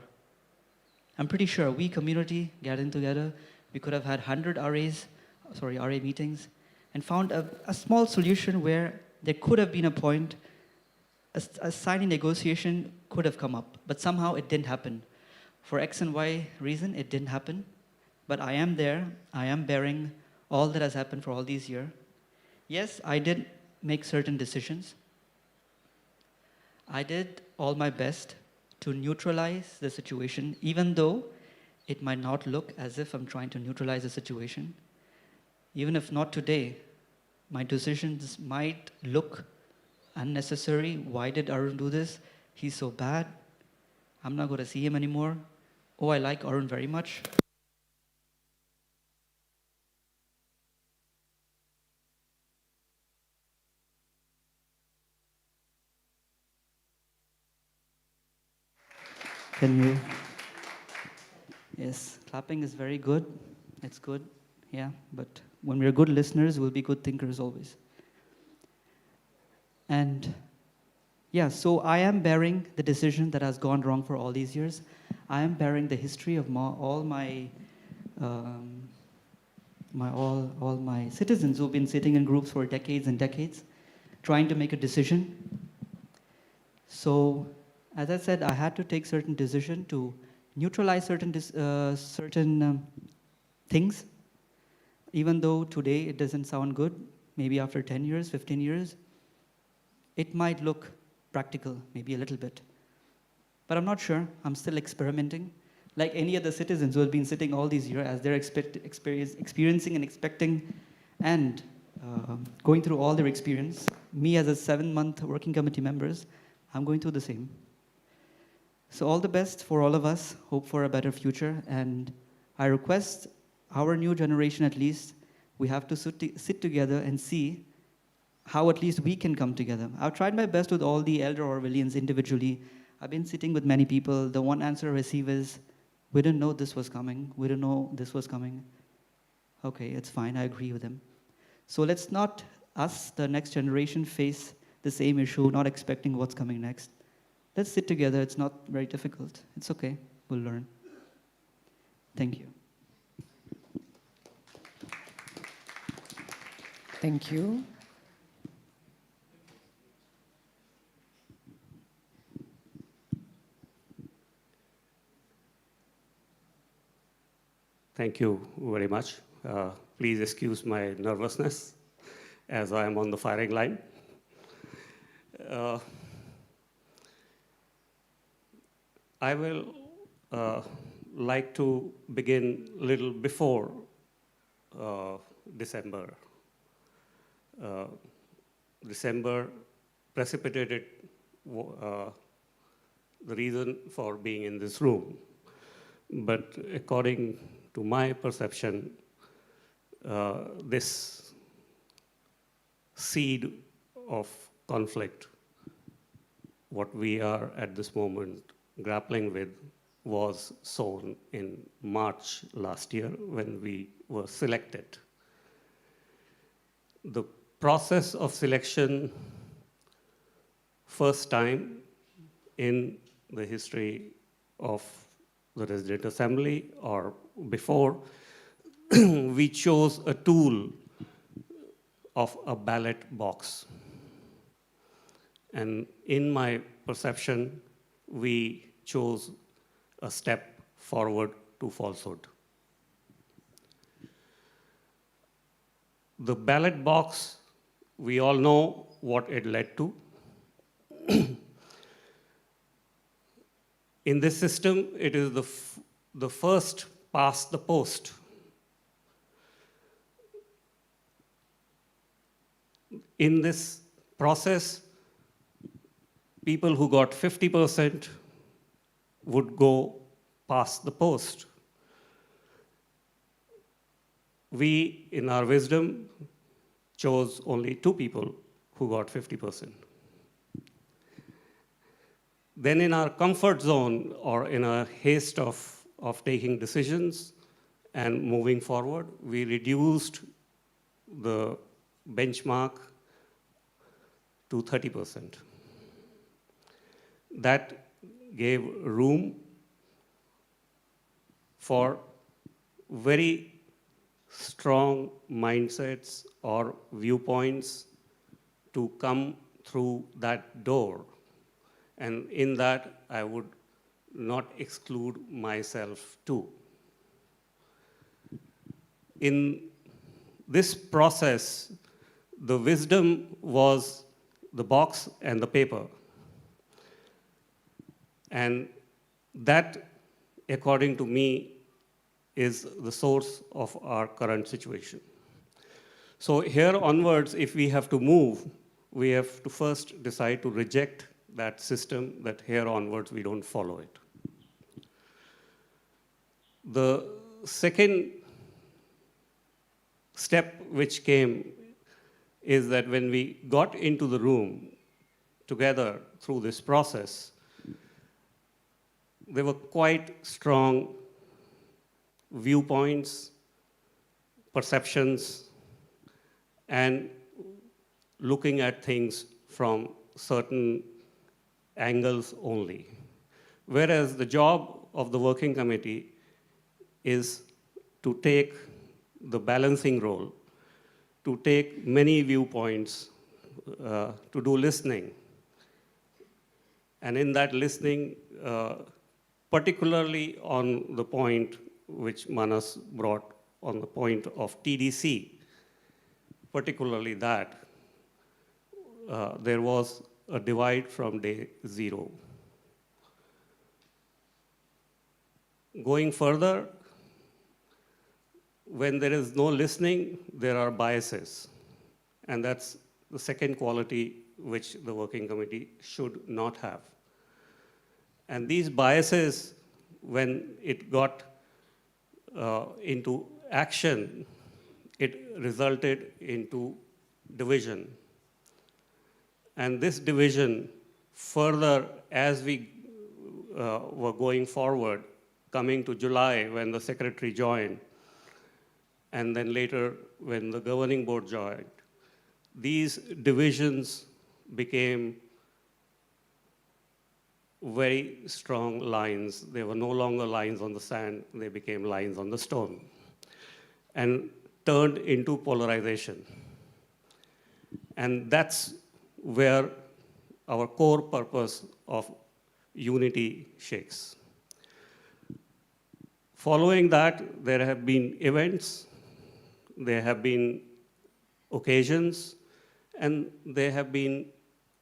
Speaker 10: I'm pretty sure we community getting together, we could have had 100 RA meetings and found a small solution where there could have been a point, a signing negotiation could have come up, but somehow it didn't happen. For X and Y reason, it didn't happen. But I am there, I am bearing all that has happened for all these years. Yes, I did make certain decisions. I did all my best to neutralize the situation, even though it might not look as if I'm trying to neutralize the situation. Even if not today, my decisions might look unnecessary. Why did Arun do this? He's so bad. I'm not going to see him anymore. Oh, I like Arun very much. Can you? Yes, clapping is very good. It's good, yeah. But when we're good listeners, we'll be good thinkers always. And yeah, so I am bearing the decision that has gone wrong for all these years. I am bearing the history of all my citizens who've been sitting in groups for decades and decades, trying to make a decision. So, as I said, I had to take certain decision to neutralize certain things, even though today it doesn't sound good. Maybe after 10 years, 15 years, it might look practical, maybe a little bit. But I'm not sure. I'm still experimenting. Like any other citizens who have been sitting all these years as they're experiencing and expecting and going through all their experience. Me as a 7-month working committee members, I'm going through the same. So all the best for all of us. Hope for a better future. And I request our new generation at least, we have to sit together and see how at least we can come together. I've tried my best with all the elder Orwellians individually. I've been sitting with many people. The one answer I receive is, we didn't know this was coming. We didn't know this was coming. Okay, it's fine. I agree with them. So let's not, us, the next generation, face the same issue, not expecting what's coming next. Let's sit together. It's not very difficult. It's okay. We'll learn. Thank you.
Speaker 1: Thank you.
Speaker 11: Thank you very much. Please excuse my nervousness as I am on the firing line. I will like to begin a little before December. December precipitated the reason for being in this room. But according to my perception, this seed of conflict, what we are at this moment grappling with, was sown in March last year when we were selected. The process of selection, first time in the history of the Resident Assembly or before, we chose a tool of a ballot box. And in my perception, we chose a step forward to falsehood. The ballot box, we all know what it led to. In this system, it is the first past the post. In this process, people who got 50% would go past the post. We, in our wisdom, chose only 2 people who got 50%. Then in our comfort zone or in a haste of taking decisions and moving forward, we reduced the benchmark to 30%. That gave room for very strong mindsets or viewpoints to come through that door. And in that, I would not exclude myself too. In this process, the wisdom was the box and the paper. And that, according to me, is the source of our current situation. So here onwards, if we have to move, we have to first decide to reject that system, that here onwards we don't follow it. The second step which came is that when we got into the room together through this process, there were quite strong viewpoints, perceptions, and looking at things from certain angles only. Whereas the job of the working committee is to take the balancing role, to take many viewpoints, to do listening. And in that listening, particularly on the point which Manas brought on the point of TDC, particularly that, there was a divide from day 0. Going further, when there is no listening, there are biases. And that's the second quality which the working committee should not have. And these biases, when it got into action, it resulted into division. And this division, further as we were going forward, coming to July when the secretary joined, and then later when the governing board joined, these divisions became very strong lines. They were no longer lines on the sand, they became lines on the stone, and turned into polarization. And that's where our core purpose of unity shakes. Following that, there have been events, there have been occasions, and there have been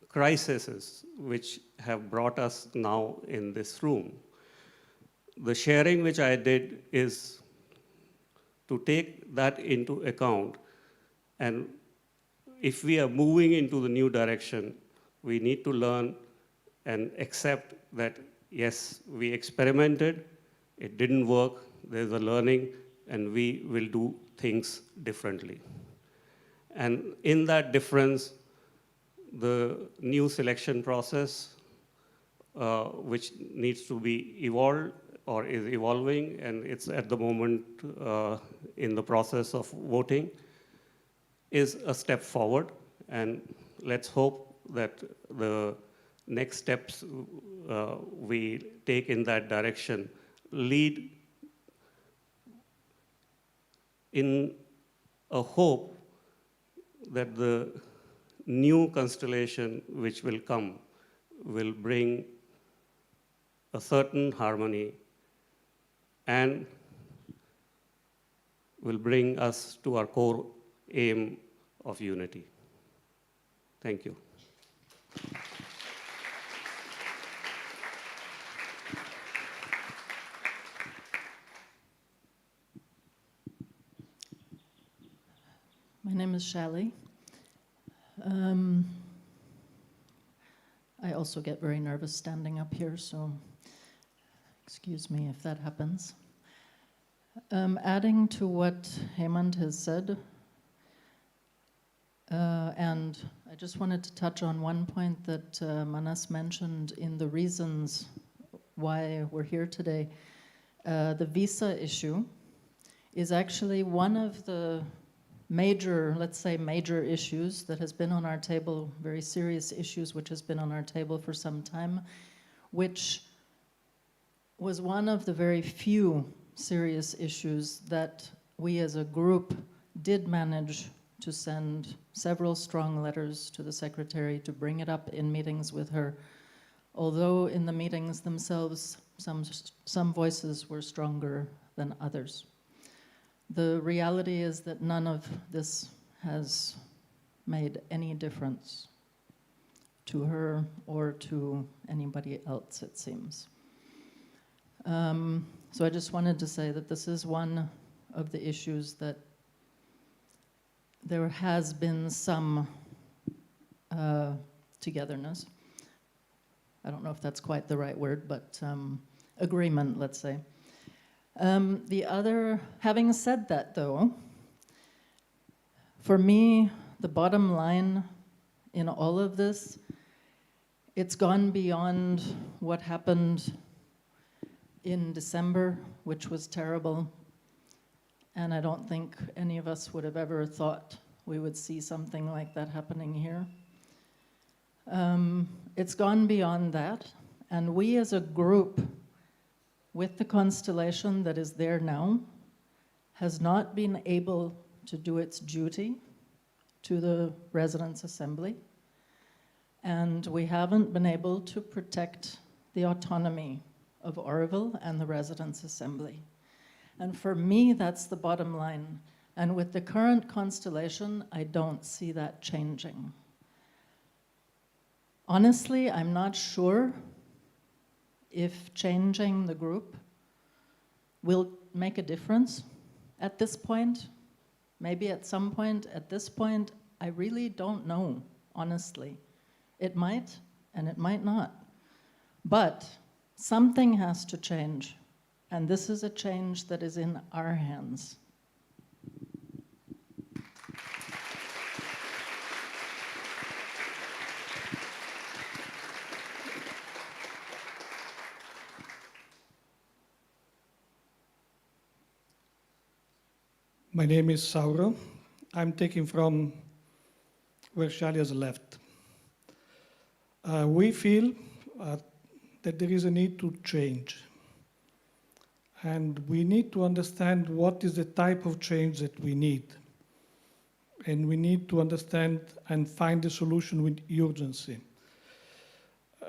Speaker 11: crises which have brought us now in this room. the sharing which I did is to take that into account. And if we are moving into the new direction, we need to learn and accept that, yes, we experimented, it didn't work, there's a learning, and we will do things differently. And in that difference, the new selection process, which needs to be evolved or is evolving, and it's at the moment in the process of voting, is a step forward. And let's hope that the next steps we take in that direction lead in a hope that the new constellation which will come will bring a certain harmony and will bring us to our core aim of unity. Thank you.
Speaker 12: My name is Shally. I also get very nervous standing up here, so excuse me if that happens. Adding to what Hemant has said, and I just wanted to touch on one point that Manas mentioned in the reasons why we're here today. The visa issue is actually one of the major, let's say major issues that has been on our table, very serious issues which has been on our table for some time, which was one of the very few serious issues that we as a group did manage to send several strong letters to the secretary to bring it up in meetings with her, although in the meetings themselves some voices were stronger than others. The reality is that none of this has made any difference to her or to anybody else, it seems. So I just wanted to say that this is one of the issues that there has been some togetherness. I don't know if that's quite the right word, but agreement, let's say. Having said that though, for me, the bottom line in all of this, it's gone beyond what happened in December, which was terrible. And I don't think any of us would have ever thought we would see something like that happening here. It's gone beyond that. And we as a group, with the constellation that is there now, has not been able to do its duty to the Residents' Assembly. And we haven't been able to protect the autonomy of Oroville and the Residents' Assembly. And for me, that's the bottom line. And with the current constellation, I don't see that changing. Honestly, I'm not sure if changing the group will make a difference at this point. Maybe at some point. At this point, I really don't know, honestly. It might, and it might not. But something has to change, and this is a change that is in our hands.
Speaker 13: My name is Sauro. I'm taking from where Shally has left. We feel that there is a need to change. And we need to understand what is the type of change that we need. And we need to understand and find a solution with urgency.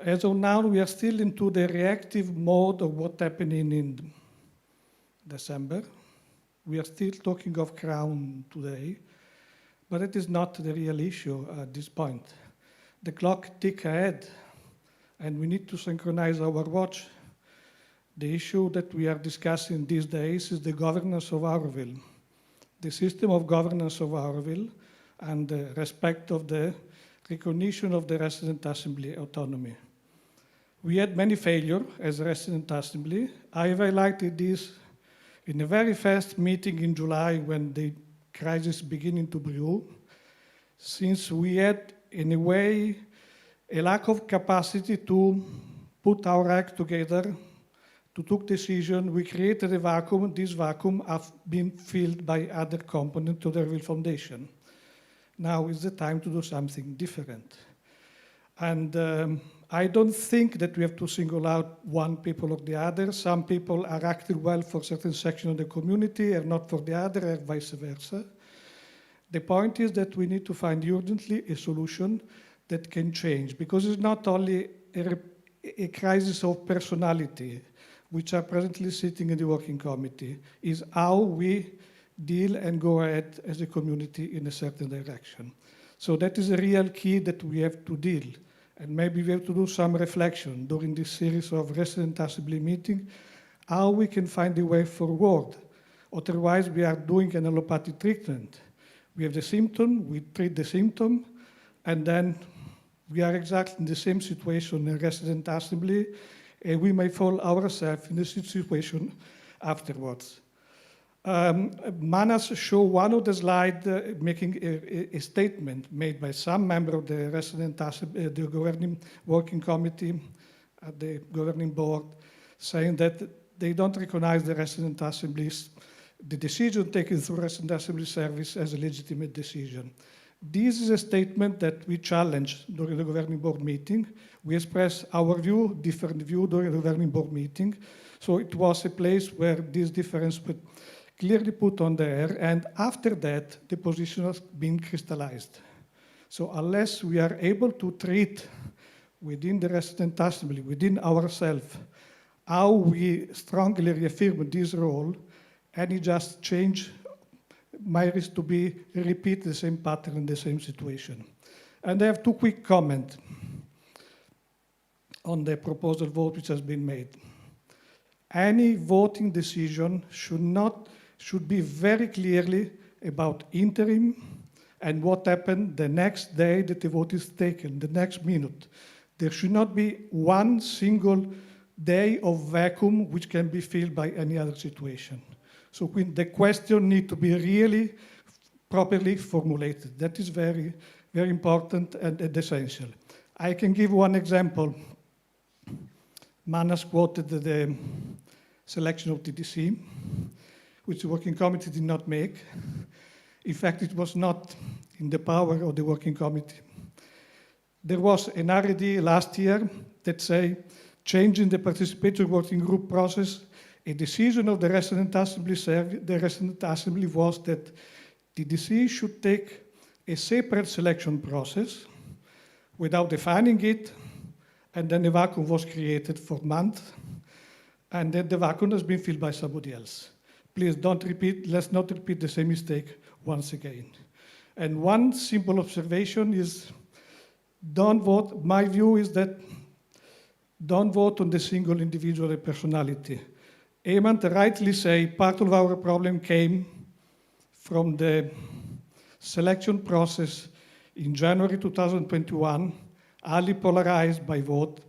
Speaker 13: As of now, we are still into the reactive mode of what happened in December. We are still talking of Crown today, but it is not the real issue at this point. The clock ticks ahead, and we need to synchronize our watch The issue that we are discussing these days is the governance of Auroville, the system of governance of Auroville, and the respect of the recognition of the resident assembly autonomy. We had many failures as a resident assembly. I highlighted this in a very first meeting in July when the crisis beginning to brew, since we had, in a way, a lack of capacity to put our act together, to take decision. We created a vacuum. This vacuum has been filled by other components of the Auroville Foundation. Now is the time to do something different. And I don't think that we have to single out one people or the other. Some people are acting well for certain section of the community and not for the other, or vice versa. The point is that we need to find urgently a solution that can change, because it's not only a crisis of personality, which are presently sitting in the working committee, is how we deal and go ahead as a community in a certain direction. So that is a real key that we have to deal. And maybe we have to do some reflection during this series of resident assembly meetings, how we can find a way forward. Otherwise, we are doing an allopathic treatment. We have the symptom, we treat the symptom, and then we are exactly in the same situation in resident assembly, and we may fall ourselves in the situation afterwards. Manas showed one of the slides making a statement made by some member of the resident assembly, the governing working committee at the governing board, saying that they don't recognize the resident assemblies, the decision taken through resident assembly service as a legitimate decision. This is a statement that we challenged during the governing board meeting. We expressed our view, different view during the governing board meeting. So it was a place where this difference was clearly put on the air, and after that, the position has been crystallized. So unless we are able to treat within the resident assembly, within ourselves, how we strongly reaffirm this role, any just change might risk to be repeat the same pattern in the same situation. And I have two quick comments on the proposal vote which has been made. Any voting decision should be very clearly about interim and what happened the next day that the vote is taken, the next minute. There should not be one single day of vacuum which can be filled by any other situation. So the question needs to be really properly formulated. That is very, very important and essential. I can give one example. Manas quoted the selection of TDC, which the working committee did not make. In fact, it was not in the power of the working committee. There was an RAD last year that say, changing the participatory working group process, a decision of the resident assembly was that TDC should take a separate selection process without defining it, and then a vacuum was created for months, and then the vacuum has been filled by somebody else. Please let's not repeat the same mistake once again. And one simple observation is, don't vote, my view is that don't vote on the single individual personality. Eamon rightly say part of our problem came from the selection process in January 2021, highly polarized by vote.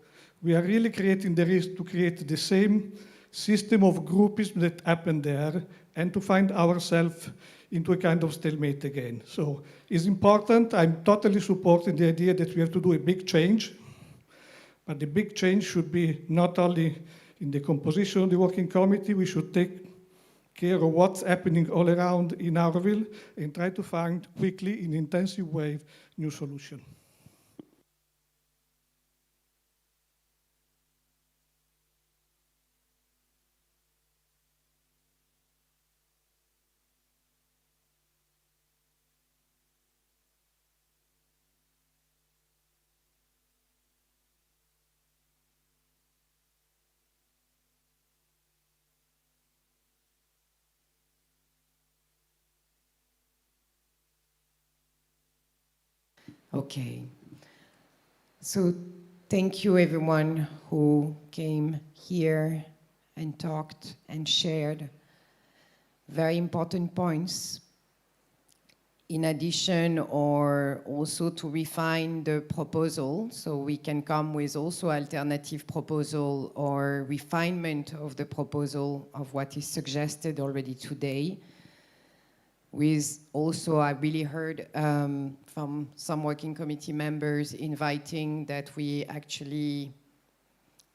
Speaker 13: We are really creating the risk to create the same system of groupism that happened there and to find ourselves into a kind of stalemate again. So it's important. I'm totally supporting the idea that we have to do a big change, but the big change should be not only in the composition of the working committee, we should take care of what's happening all around in Auroville and try to find quickly, in an intensive way, new solution.
Speaker 1: Okay. So thank you everyone who came here and talked and shared very important points. In addition, or also to refine the proposal, so we can come with also alternative proposal or refinement of the proposal of what is suggested already today. With also, I really heard from some working committee members inviting that we actually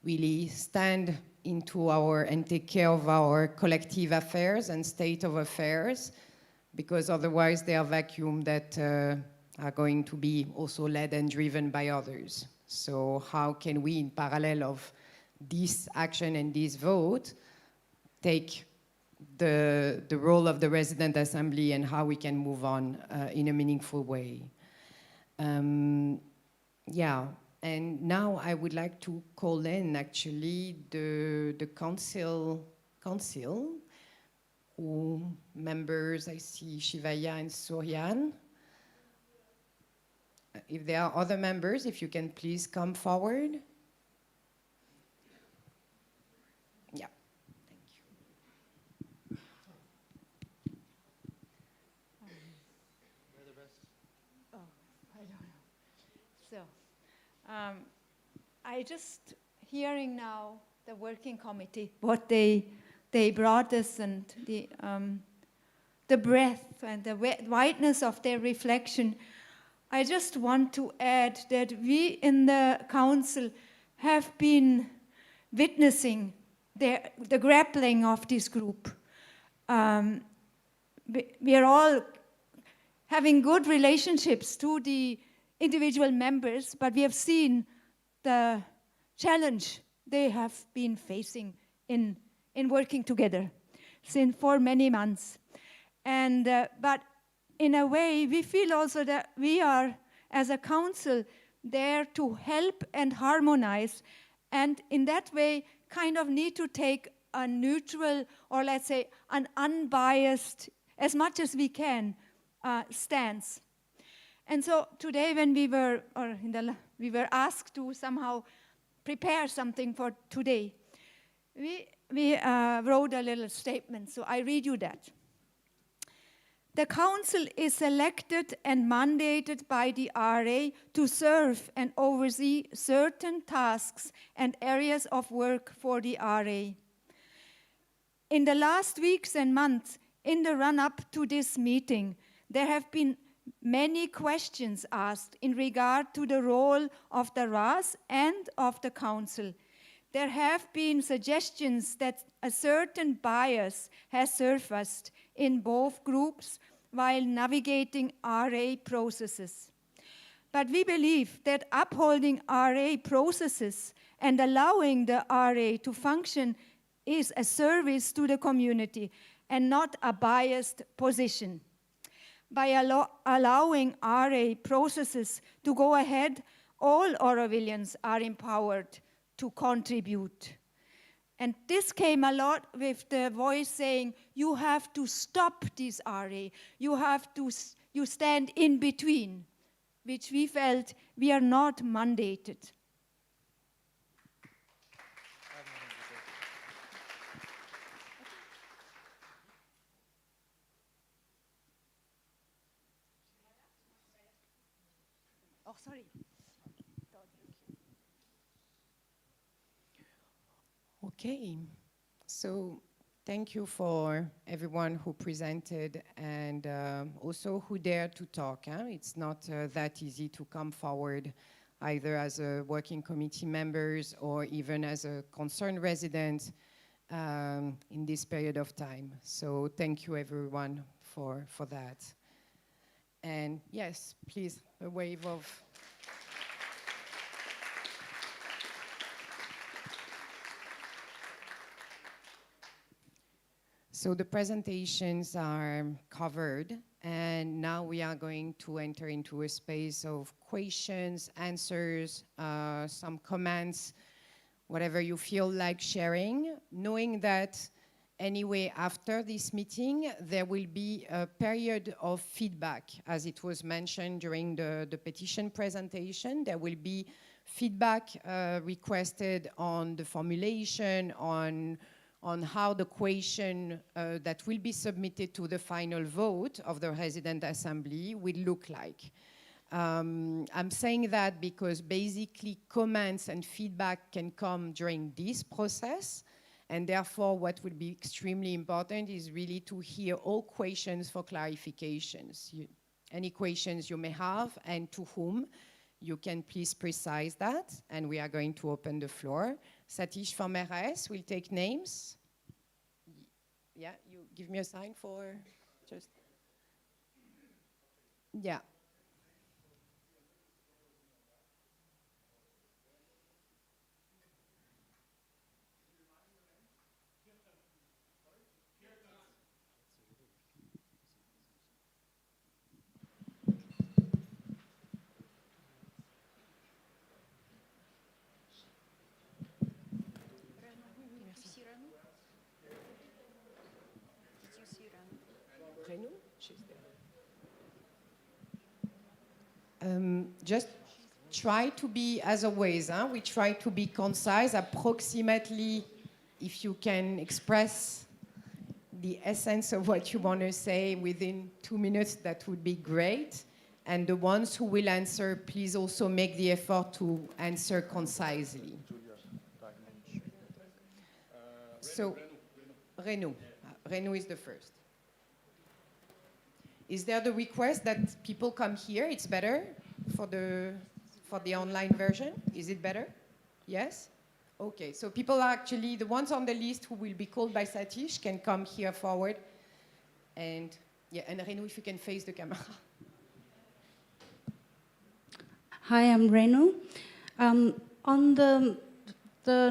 Speaker 1: really stand into our and take care of our collective affairs and state of affairs, because otherwise they are vacuum that are going to be also led and driven by others. So how can we, in parallel of this action and this vote, take the role of the resident assembly and how we can move on in a meaningful way? Yeah, and now I would like to call in actually the council who members, I see Shivaya and Suryan. If there are other members, if you can please come forward. Yeah, thank you.
Speaker 14: Oh, I don't know. So, I just hearing now the working committee, what they brought us, and the breadth and the wideness of their reflection. I just want to add that we in the council have been witnessing the grappling of this group. We are all having good relationships to the individual members, but we have seen the challenge they have been facing in working together for many months. And, but in a way, we feel also that we are, as a council, there to help and harmonize, and in that way, kind of need to take a neutral, or let's say, an unbiased, as much as we can, stance. And so today when we were asked to somehow prepare something for today, we wrote a little statement, so I read you that. The council is elected and mandated by the RA to serve and oversee certain tasks and areas of work for the RA. In the last weeks and months, in the run-up to this meeting, there have been many questions asked in regard to the role of the RAS and of the council. There have been suggestions that a certain bias has surfaced in both groups while navigating RA processes. But we believe that upholding RA processes and allowing the RA to function is a service to the community and not a biased position. By allowing RA processes to go ahead, all Aurovilians are empowered to contribute. And this came a lot with the voice saying, you have to stop this RA, you stand in between, which we felt we are not mandated. Oh, sorry.
Speaker 1: Okay, so thank you for everyone who presented and also who dared to talk. It's not that easy to come forward either as a working committee members or even as a concerned resident in this period of time. So thank you everyone for that. And yes, please, a wave of... So the presentations are covered, and now we are going to enter into a space of questions, answers, some comments, whatever you feel like sharing, knowing that anyway, after this meeting, there will be a period of feedback. As it was mentioned during the petition presentation, there will be feedback requested on the formulation, on on how the question that will be submitted to the final vote of the resident assembly will look like. I'm saying that because basically comments and feedback can come during this process, and therefore what will be extremely important is really to hear all questions for clarifications. Any questions you may have and to whom, you can please precise that, and we are going to open the floor. Satish from RS will take names. Yeah, you give me a sign for just, yeah. Just try to be, as always, we try to be concise, approximately, if you can express the essence of what you want to say within 2 minutes, that would be great. And the ones who will answer, please also make the effort to answer concisely. So, Renaud. Renaud is the first. Is there the request that people come here? It's better for the online version? Is it better? Yes? Okay, so people are actually, the ones on the list who will be called by Satish can come here forward. And yeah, and Renaud, if you can face the camera.
Speaker 15: Hi, I'm Renu. On the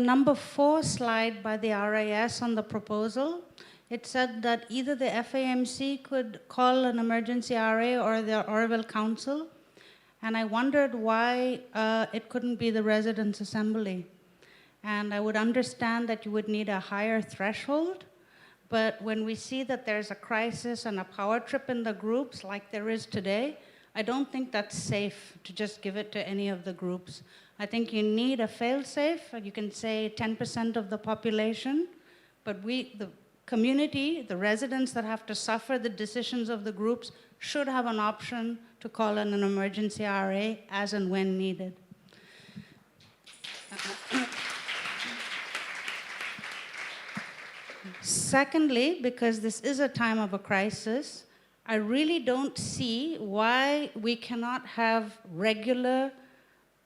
Speaker 15: number 4 slide by the RAS on the proposal, it said that either the FAMC could call an emergency RA or the Oroville Council, and I wondered why it couldn't be the Residents' Assembly. And I would understand that you would need a higher threshold, but when we see that there's a crisis and a power trip in the groups like there is today, I don't think that's safe to just give it to any of the groups. I think you need a fail-safe. You can say 10% of the population, but the community, the residents that have to suffer the decisions of the groups, should have an option to call in an emergency RA as and when needed. Secondly, because this is a time of a crisis, I really don't see why we cannot have regular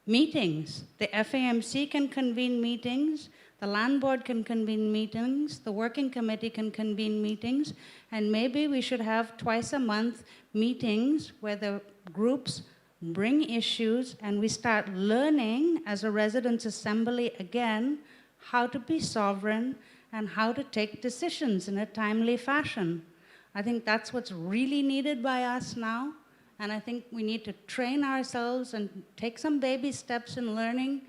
Speaker 15: meetings. The FAMC can convene meetings, the land board can convene meetings, the working committee can convene meetings, and maybe we should have twice a month meetings where the groups bring issues and we start learning as a residents' assembly again how to be sovereign and how to take decisions in a timely fashion. I think that's what's really needed by us now. And I think we need to train ourselves and take some baby steps in learning,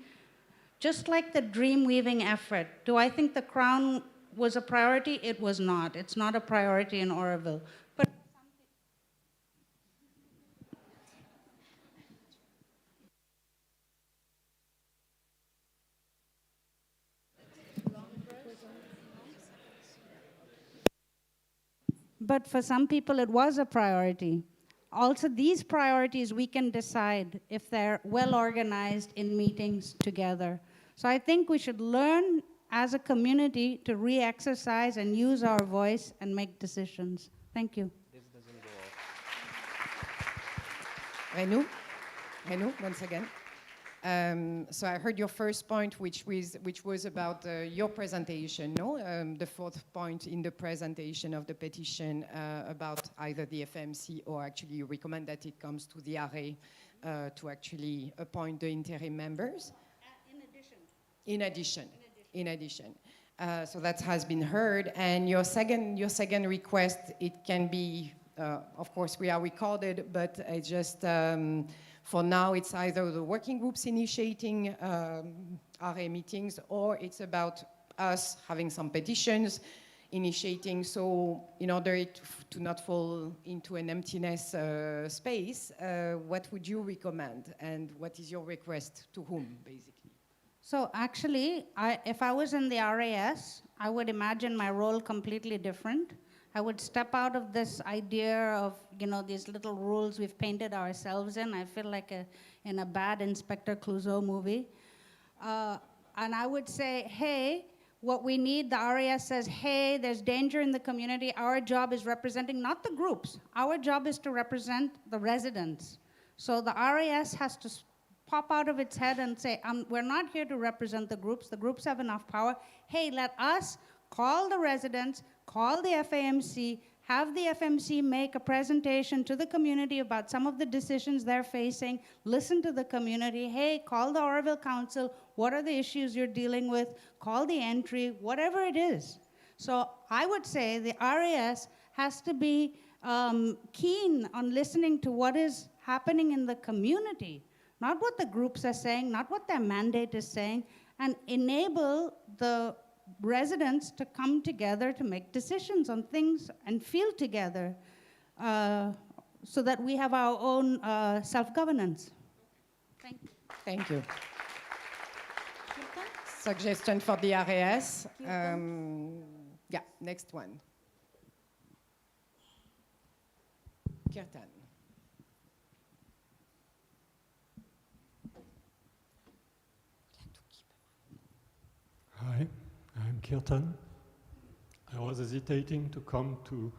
Speaker 15: just like the dream weaving effort. Do I think the crown was a priority? It was not. It's not a priority in Oroville. But for some people, it was a priority. Also, these priorities, we can decide if they're well organized in meetings together. So I think we should learn as a community to re-exercise and use our voice and make decisions. Thank you.
Speaker 1: Renaud, once again. So I heard your first point, which was about your presentation, no? The fourth point in the presentation of the petition about either the FMC or actually you recommend that it comes to the RA to actually appoint the interim members. In addition. So that has been heard. And your second request, it can be, of course, we are recorded, but I just. For now, it's either the working groups initiating RA meetings or it's about us having some petitions initiating. So in order to not fall into an emptiness space, what would you recommend? And what is your request to whom, basically?
Speaker 15: So actually, if I was in the RAS, I would imagine my role completely different. I would step out of this idea of, these little rules we've painted ourselves in. I feel like in a bad Inspector Clouseau movie. And I would say, hey, what we need, the RAS says, hey, there's danger in the community. Our job is representing not the groups. Our job is to represent the residents. So the RAS has to pop out of its head and say, we're not here to represent the groups. The groups have enough power. Hey, let us call the residents, call the FAMC, have the FMC make a presentation to the community about some of the decisions they're facing, listen to the community, hey, call the Oroville Council, what are the issues you're dealing with, call the entry, whatever it is. So I would say the RAS has to be keen on listening to what is happening in the community, not what the groups are saying, not what their mandate is saying, and enable the residents to come together to make decisions on things and feel together so that we have our own self-governance. Thank you.
Speaker 1: Thank you. Suggestion for the RAS. Yeah, next one. Kirtan.
Speaker 16: Hi, I'm Kirtan. I was hesitating to come to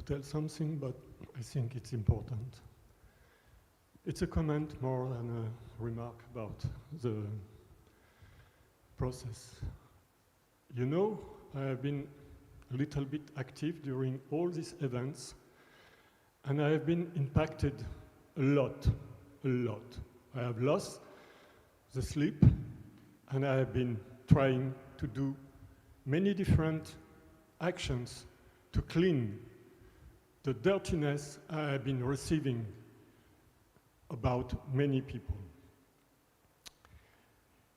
Speaker 16: tell something, but I think it's important. It's a comment more than a remark about the process. You know, I have been a little bit active during all these events, and I have been impacted a lot. I have lost the sleep, and I have been trying to do many different actions to clean the dirtiness I have been receiving about many people.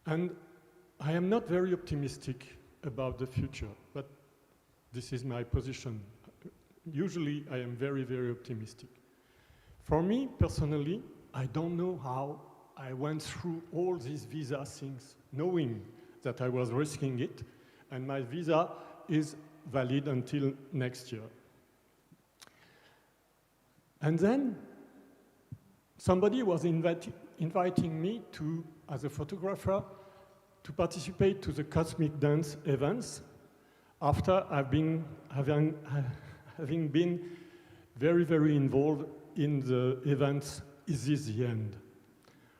Speaker 16: And I am not very optimistic about the future, but this is my position. Usually I am very, very optimistic. For me, personally, I don't know how I went through all these visa things, knowing that I was risking it, and my visa is valid until next year. And then somebody was inviting me to, as a photographer, to participate to the Cosmic Dance events after having been very, very involved in the events Is This the End?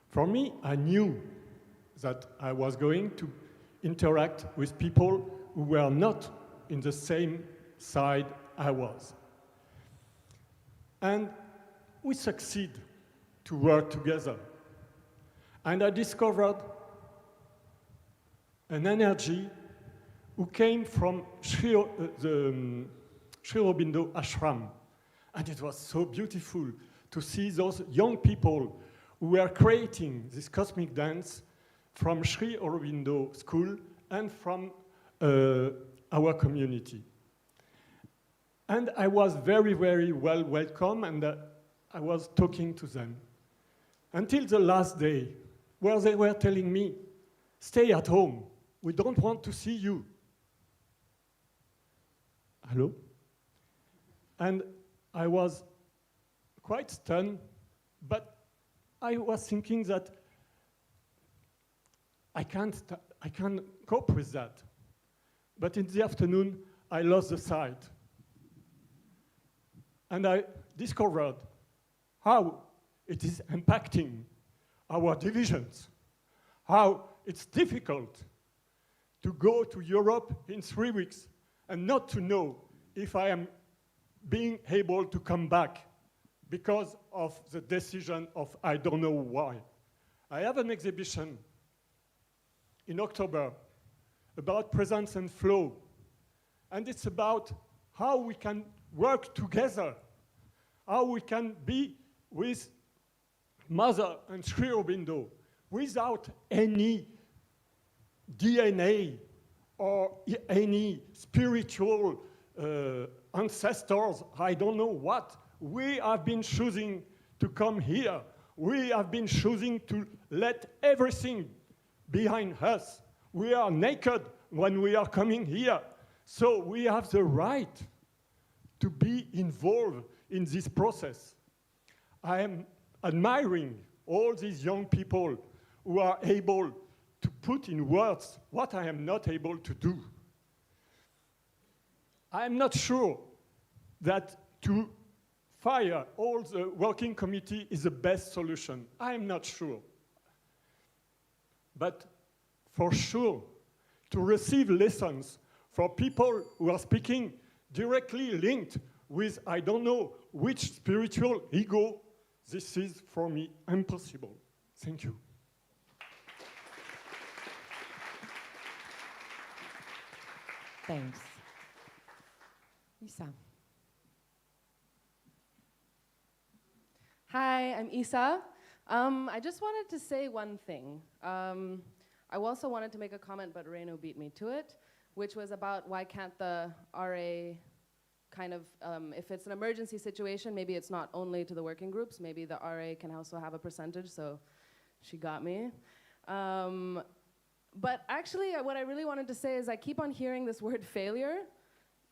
Speaker 16: For me, I knew that I was going to interact with people who were not in the same side I was. And we succeed to work together. And I discovered an energy who came from the Sri Aurobindo ashram. And it was so beautiful to see those young people who were creating this cosmic dance from Sri Aurobindo school and from our community. And I was very, very well welcome, and I was talking to them until the last day, where they were telling me, stay at home, we don't want to see you. Hello? And I was quite stunned, but I was thinking that I can't cope with that. But in the afternoon, I lost the sight. And I discovered how it is impacting our divisions, how it's difficult to go to Europe in 3 weeks and not to know if I am being able to come back because of the decision of I don't know why. I have an exhibition in October about presence and flow, and it's about how we can work together, how we can be with Mother and Sri Aurobindo without any DNA or any spiritual ancestors, I don't know what. We have been choosing to come here. We have been choosing to let everything behind us. We are naked when we are coming here. So we have the right to be involved in this process. I am admiring all these young people who are able to put in words what I am not able to do. I'm not sure that to fire all the working committee is the best solution. I'm not sure. But for sure, to receive lessons for people who are speaking directly linked with I don't know which spiritual ego, this is for me impossible. Thank you.
Speaker 1: Thanks. Isa.
Speaker 17: Hi, I'm Isa. I just wanted to say one thing. I also wanted to make a comment, but Reno beat me to it, which was about why can't the RA kind of, if it's an emergency situation, maybe it's not only to the working groups, maybe the RA can also have a percentage, so she got me. But actually, what I really wanted to say is I keep on hearing this word failure,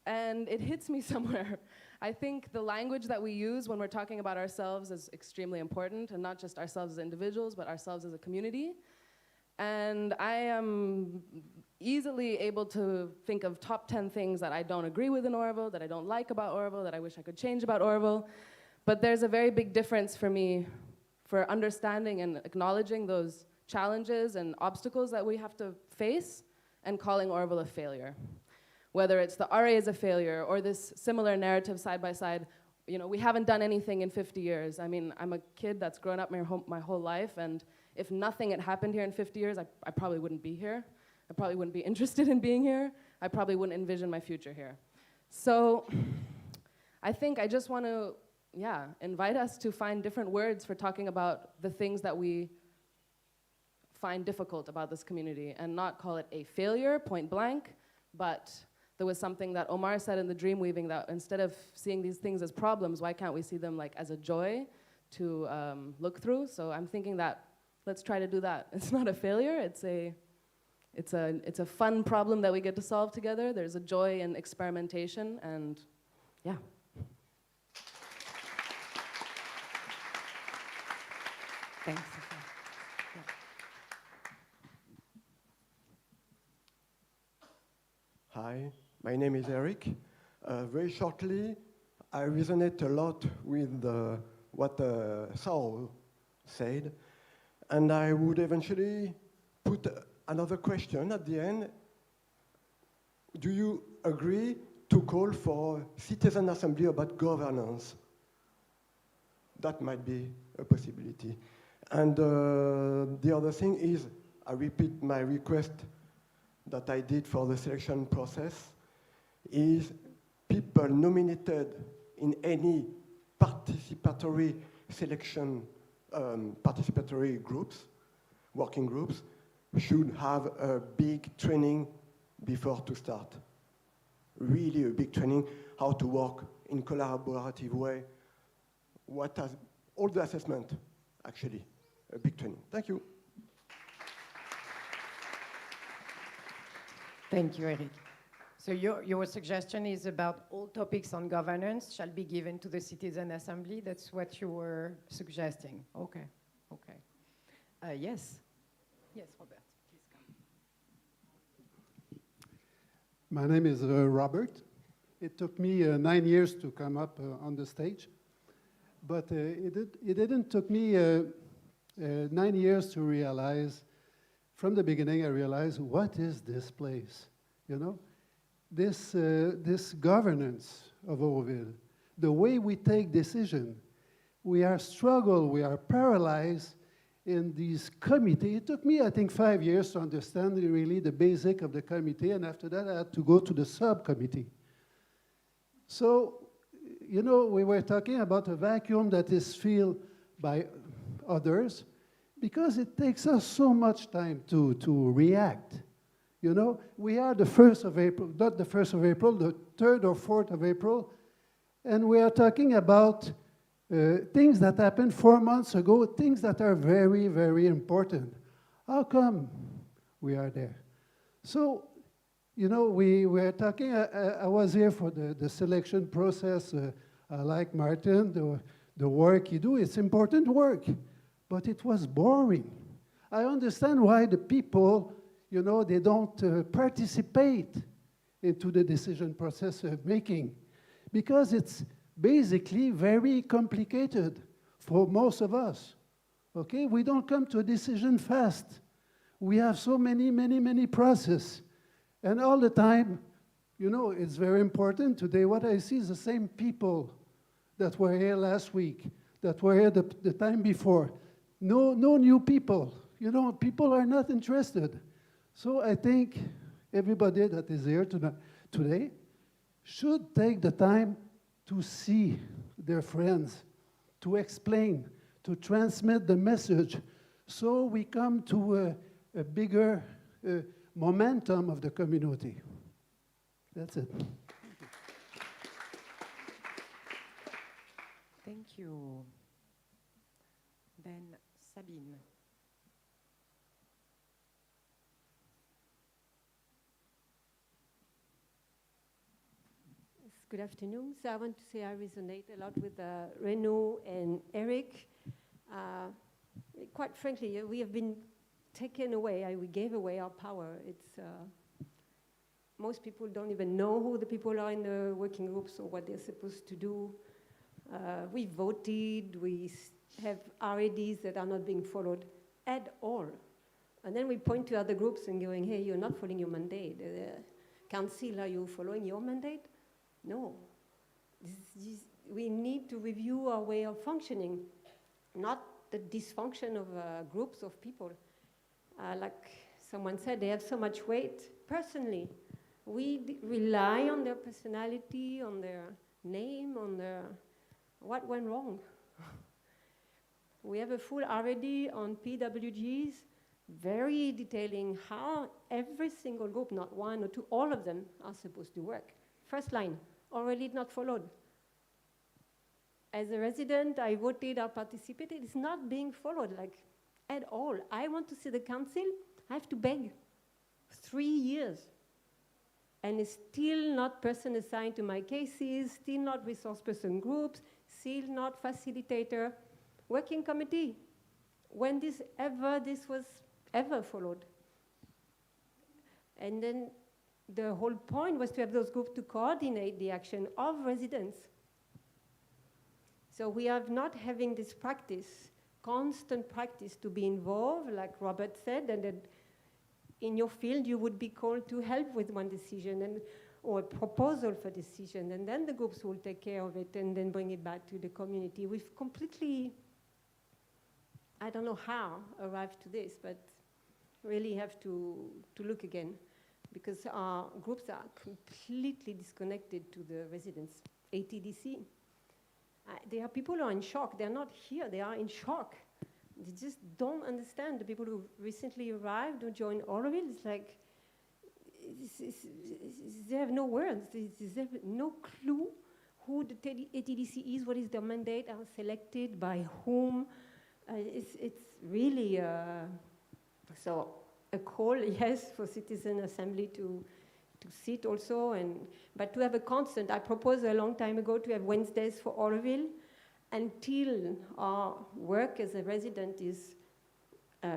Speaker 17: and it hits me somewhere. I think the language that we use when we're talking about ourselves is extremely important, and not just ourselves as individuals, but ourselves as a community. And I am easily able to think of top 10 things that I don't agree with in Orville, that I don't like about Orville, that I wish I could change about Orville. But there's a very big difference for me for understanding and acknowledging those challenges and obstacles that we have to face and calling Orville a failure. Whether it's the RA is a failure or this similar narrative side by side, you know, we haven't done anything in 50 years. I mean, I'm a kid that's grown up my whole life, and if nothing had happened here in 50 years, I probably wouldn't be here. I probably wouldn't be interested in being here. I probably wouldn't envision my future here. So I think I just want to, invite us to find different words for talking about the things that we find difficult about this community and not call it a failure, point blank, but there was something that Omar said in the dream weaving that instead of seeing these things as problems, why can't we see them like as a joy to look through? So I'm thinking that let's try to do that. It's not a failure, it's a fun problem that we get to solve together. There's a joy in experimentation, and yeah.
Speaker 1: Thanks.
Speaker 18: Hi, my name is Eric. Very shortly, I resonate a lot with what Saul said, and I would eventually put another question at the end. Do you agree to call for citizen assembly about governance? That might be a possibility. And the other thing is, I repeat my request that I did for the selection process, is people nominated in any participatory selection, participatory groups, working groups, should have a big training before to start. Really a big training, how to work in collaborative way. What has, all the assessment, actually, a big training. Thank you.
Speaker 1: Thank you, Eric. So your suggestion is about all topics on governance shall be given to the Citizen Assembly. That's what you were suggesting. Okay, okay. Yes. Yes, Robert, please come.
Speaker 19: My name is Robert. It took me 9 years to come up on the stage, but it didn't took me 9 years to realize. From the beginning, I realized, what is this place? You know, this governance of Orville, the way we take decision, we are struggle, we are paralyzed in these committee. It took me, I think, 5 years to understand really the basic of the committee, and after that, I had to go to the subcommittee. So, you know, we were talking about a vacuum that is filled by others, because it takes us so much time to react. You know, we are the 1st of April, not the 1st of April, the 3rd or 4th of April, and we are talking about things that happened 4 months ago, things that are very, very important. How come we are there? So, you know, we were talking, I was here for the selection process. I like Martin, the work you do, it's important work, but it was boring. I understand why the people, you know, they don't participate into the decision process of making, because it's basically very complicated for most of us, okay? We don't come to a decision fast. We have so many processes. And all the time, you know, it's very important today. What I see is the same people that were here last week, that were here the time before. No new people. You know, people are not interested. So I think everybody that is here today should take the time to see their friends, to explain, to transmit the message, so we come to a bigger momentum of the community. That's it.
Speaker 20: Thank you. Then Sabine.
Speaker 21: Good afternoon. So I want to say I resonate a lot with Renaud and Eric. Quite frankly, we have been taken away. We gave away our power. It's most people don't even know who the people are in the working groups or what they're supposed to do. We voted. We have RADs that are not being followed at all. And then we point to other groups and going, hey, you're not following your mandate. Council, are you following your mandate? No. We need to review our way of functioning, not the dysfunction of groups of people. Like someone said, they have so much weight. Personally, we rely on their personality, on their name, on their what went wrong. We have a full RAD on PWGs, very detailing how every single group, not one or two, all of them are supposed to work. First line, already not followed. As a resident, I voted, I participated. It's not being followed, like, at all. I want to see the council, I have to beg. 3 years. And it's still not person assigned to my cases, still not resource person groups, still not facilitator. Working committee, when this was ever followed. And then the whole point was to have those groups to coordinate the action of residents. So we are not having this practice, constant practice to be involved, like Robert said, and that in your field you would be called to help with one decision or a proposal for decision, and then the groups will take care of it and then bring it back to the community. We've completely, I don't know how, arrived to this, but really have to look again, because our groups are completely disconnected to the residents. ATDC, there are people who are in shock. They're not here, they are in shock. They just don't understand. The people who recently arrived, who joined Oroville, it's like, they have no words. They have no clue who the ATDC is, what is their mandate, are selected by whom. It's really, so a call, yes, for citizen assembly to sit also, but to have a constant. I proposed a long time ago to have Wednesdays for Oroville until our work as a resident is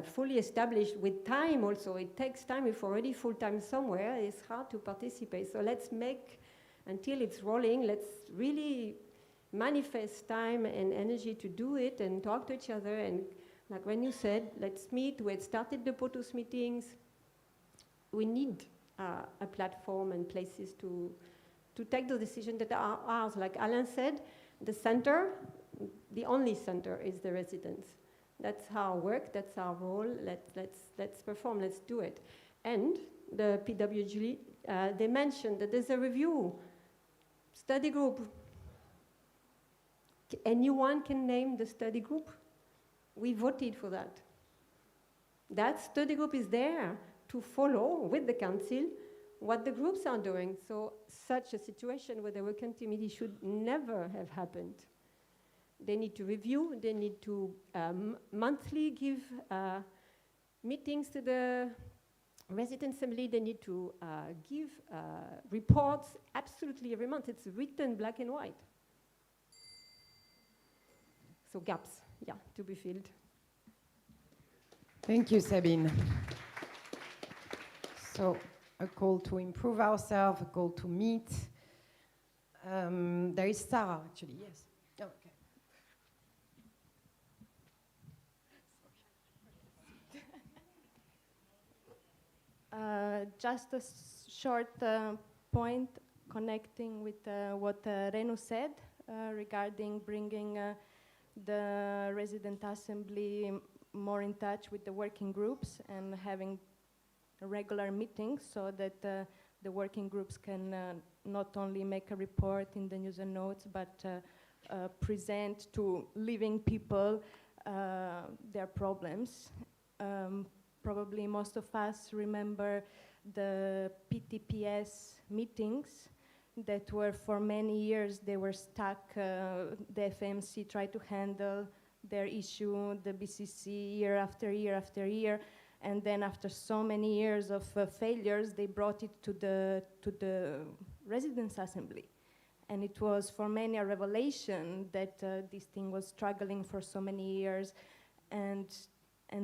Speaker 21: fully established with time also. It takes time. If already full-time somewhere, it's hard to participate. So let's make, until it's rolling, let's really manifest time and energy to do it and talk to each other. And like when you said, let's meet. We had started the POTUS meetings. We need a platform and places to take the decisions that are ours. Like Alain said, the center, the only center is the residents. That's our work, that's our role. Let's perform, let's do it. And the PWG, they mentioned that there's a review, study group. Anyone can name the study group. We voted for that. That study group is there to follow with the council what the groups are doing. So such a situation where the working committee should never have happened. They need to review, they need to monthly give meetings to the resident assembly, they need to give reports absolutely every month. It's written black and white. So gaps, yeah, to be filled.
Speaker 1: Thank you, Sabine. So a call to improve ourselves, a call to meet. There is Sarah, actually, yes. Oh, okay.
Speaker 2: Just a short point connecting with what Renu said regarding bringing the resident assembly more in touch with the working groups and having regular meetings so that the working groups can not only make a report in the news and notes, but present to living people their problems. Probably most of us remember the PTPS meetings that were for many years, they were stuck. The FMC tried to handle their issue, the BCC, year after year after year. And then after so many years of failures, they brought it to the Residents' Assembly. And it was for many a revelation that this thing was struggling for so many years. And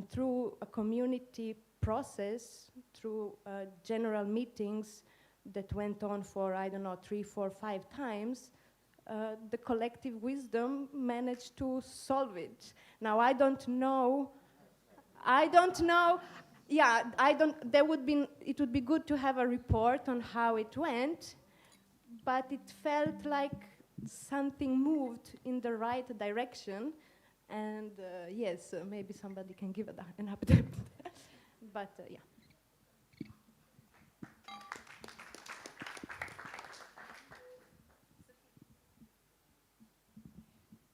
Speaker 2: through a community process, through general meetings that went on for, I don't know, 3, 4, 5 times, the collective wisdom managed to solve it. Now, I don't know, yeah, it would be good to have a report on how it went, but it felt like something moved in the right direction. And yes, maybe somebody can give an update. But yeah.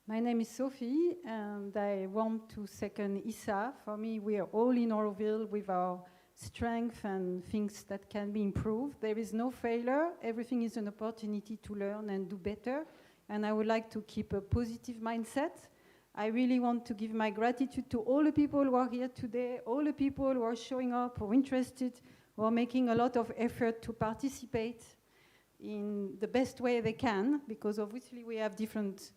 Speaker 22: My name is Sophie, and I want to second Issa. For me, we are all in Orville with our strength and things that can be improved. There is no failure. Everything is an opportunity to learn and do better. And I would like to keep a positive mindset. I really want to give my gratitude to all the people who are here today, all the people who are showing up, who are interested, who are making a lot of effort to participate in the best way they can, because obviously we have different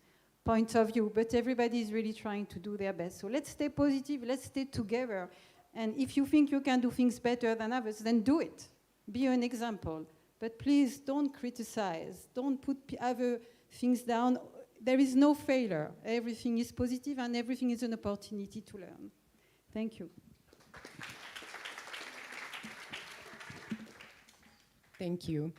Speaker 22: points of view, but everybody is really trying to do their best. So let's stay positive, let's stay together. And if you think you can do things better than others, then do it. Be an example. But please don't criticize, don't put other things down. There is no failure. Everything is positive and everything is an opportunity to learn. Thank you.
Speaker 1: Thank you.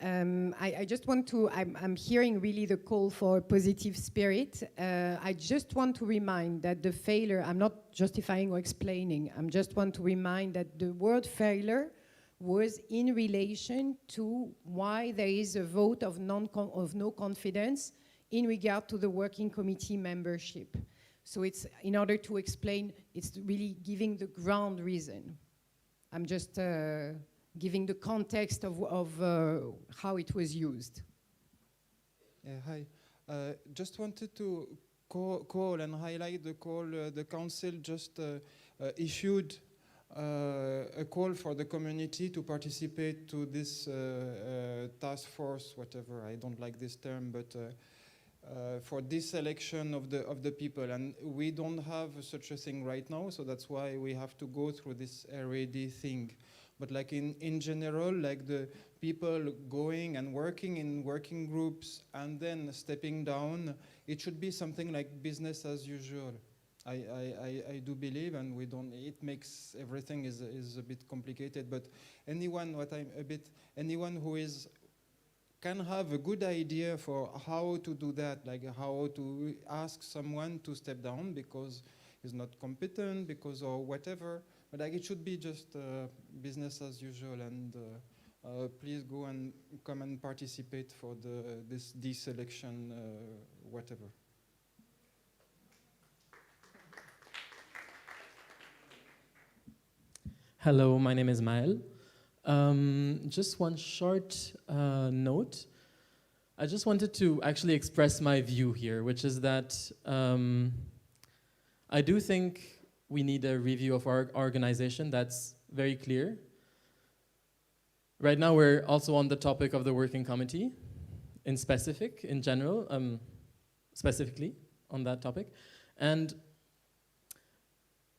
Speaker 1: I just want to, I'm hearing really the call for positive spirit. I just want to remind that the failure, I'm not justifying or explaining, I just want to remind that the word failure was in relation to why there is a vote of no confidence in regard to the working committee membership. So it's, in order to explain, it's really giving the ground reason. I'm just giving the context of how it was used.
Speaker 23: Yeah, hi. Just wanted to call and highlight the call the council just issued a call for the community to participate to this task force, whatever, I don't like this term, but for this election of the people. And we don't have such a thing right now, so that's why we have to go through this RAD thing. But like in general, like the people going and working in working groups and then stepping down, it should be something like business as usual. I do believe, and we don't, it makes everything is a bit complicated, but anyone who can have a good idea for how to do that, like how to ask someone to step down because he's not competent, because or whatever, but like it should be just business as usual, and please go and come and participate for this election, whatever.
Speaker 24: Hello, my name is Maël. Just one short note. I just wanted to actually express my view here, which is that I do think we need a review of our organization. That's very clear. Right now, we're also on the topic of the working committee, in general, specifically on that topic. And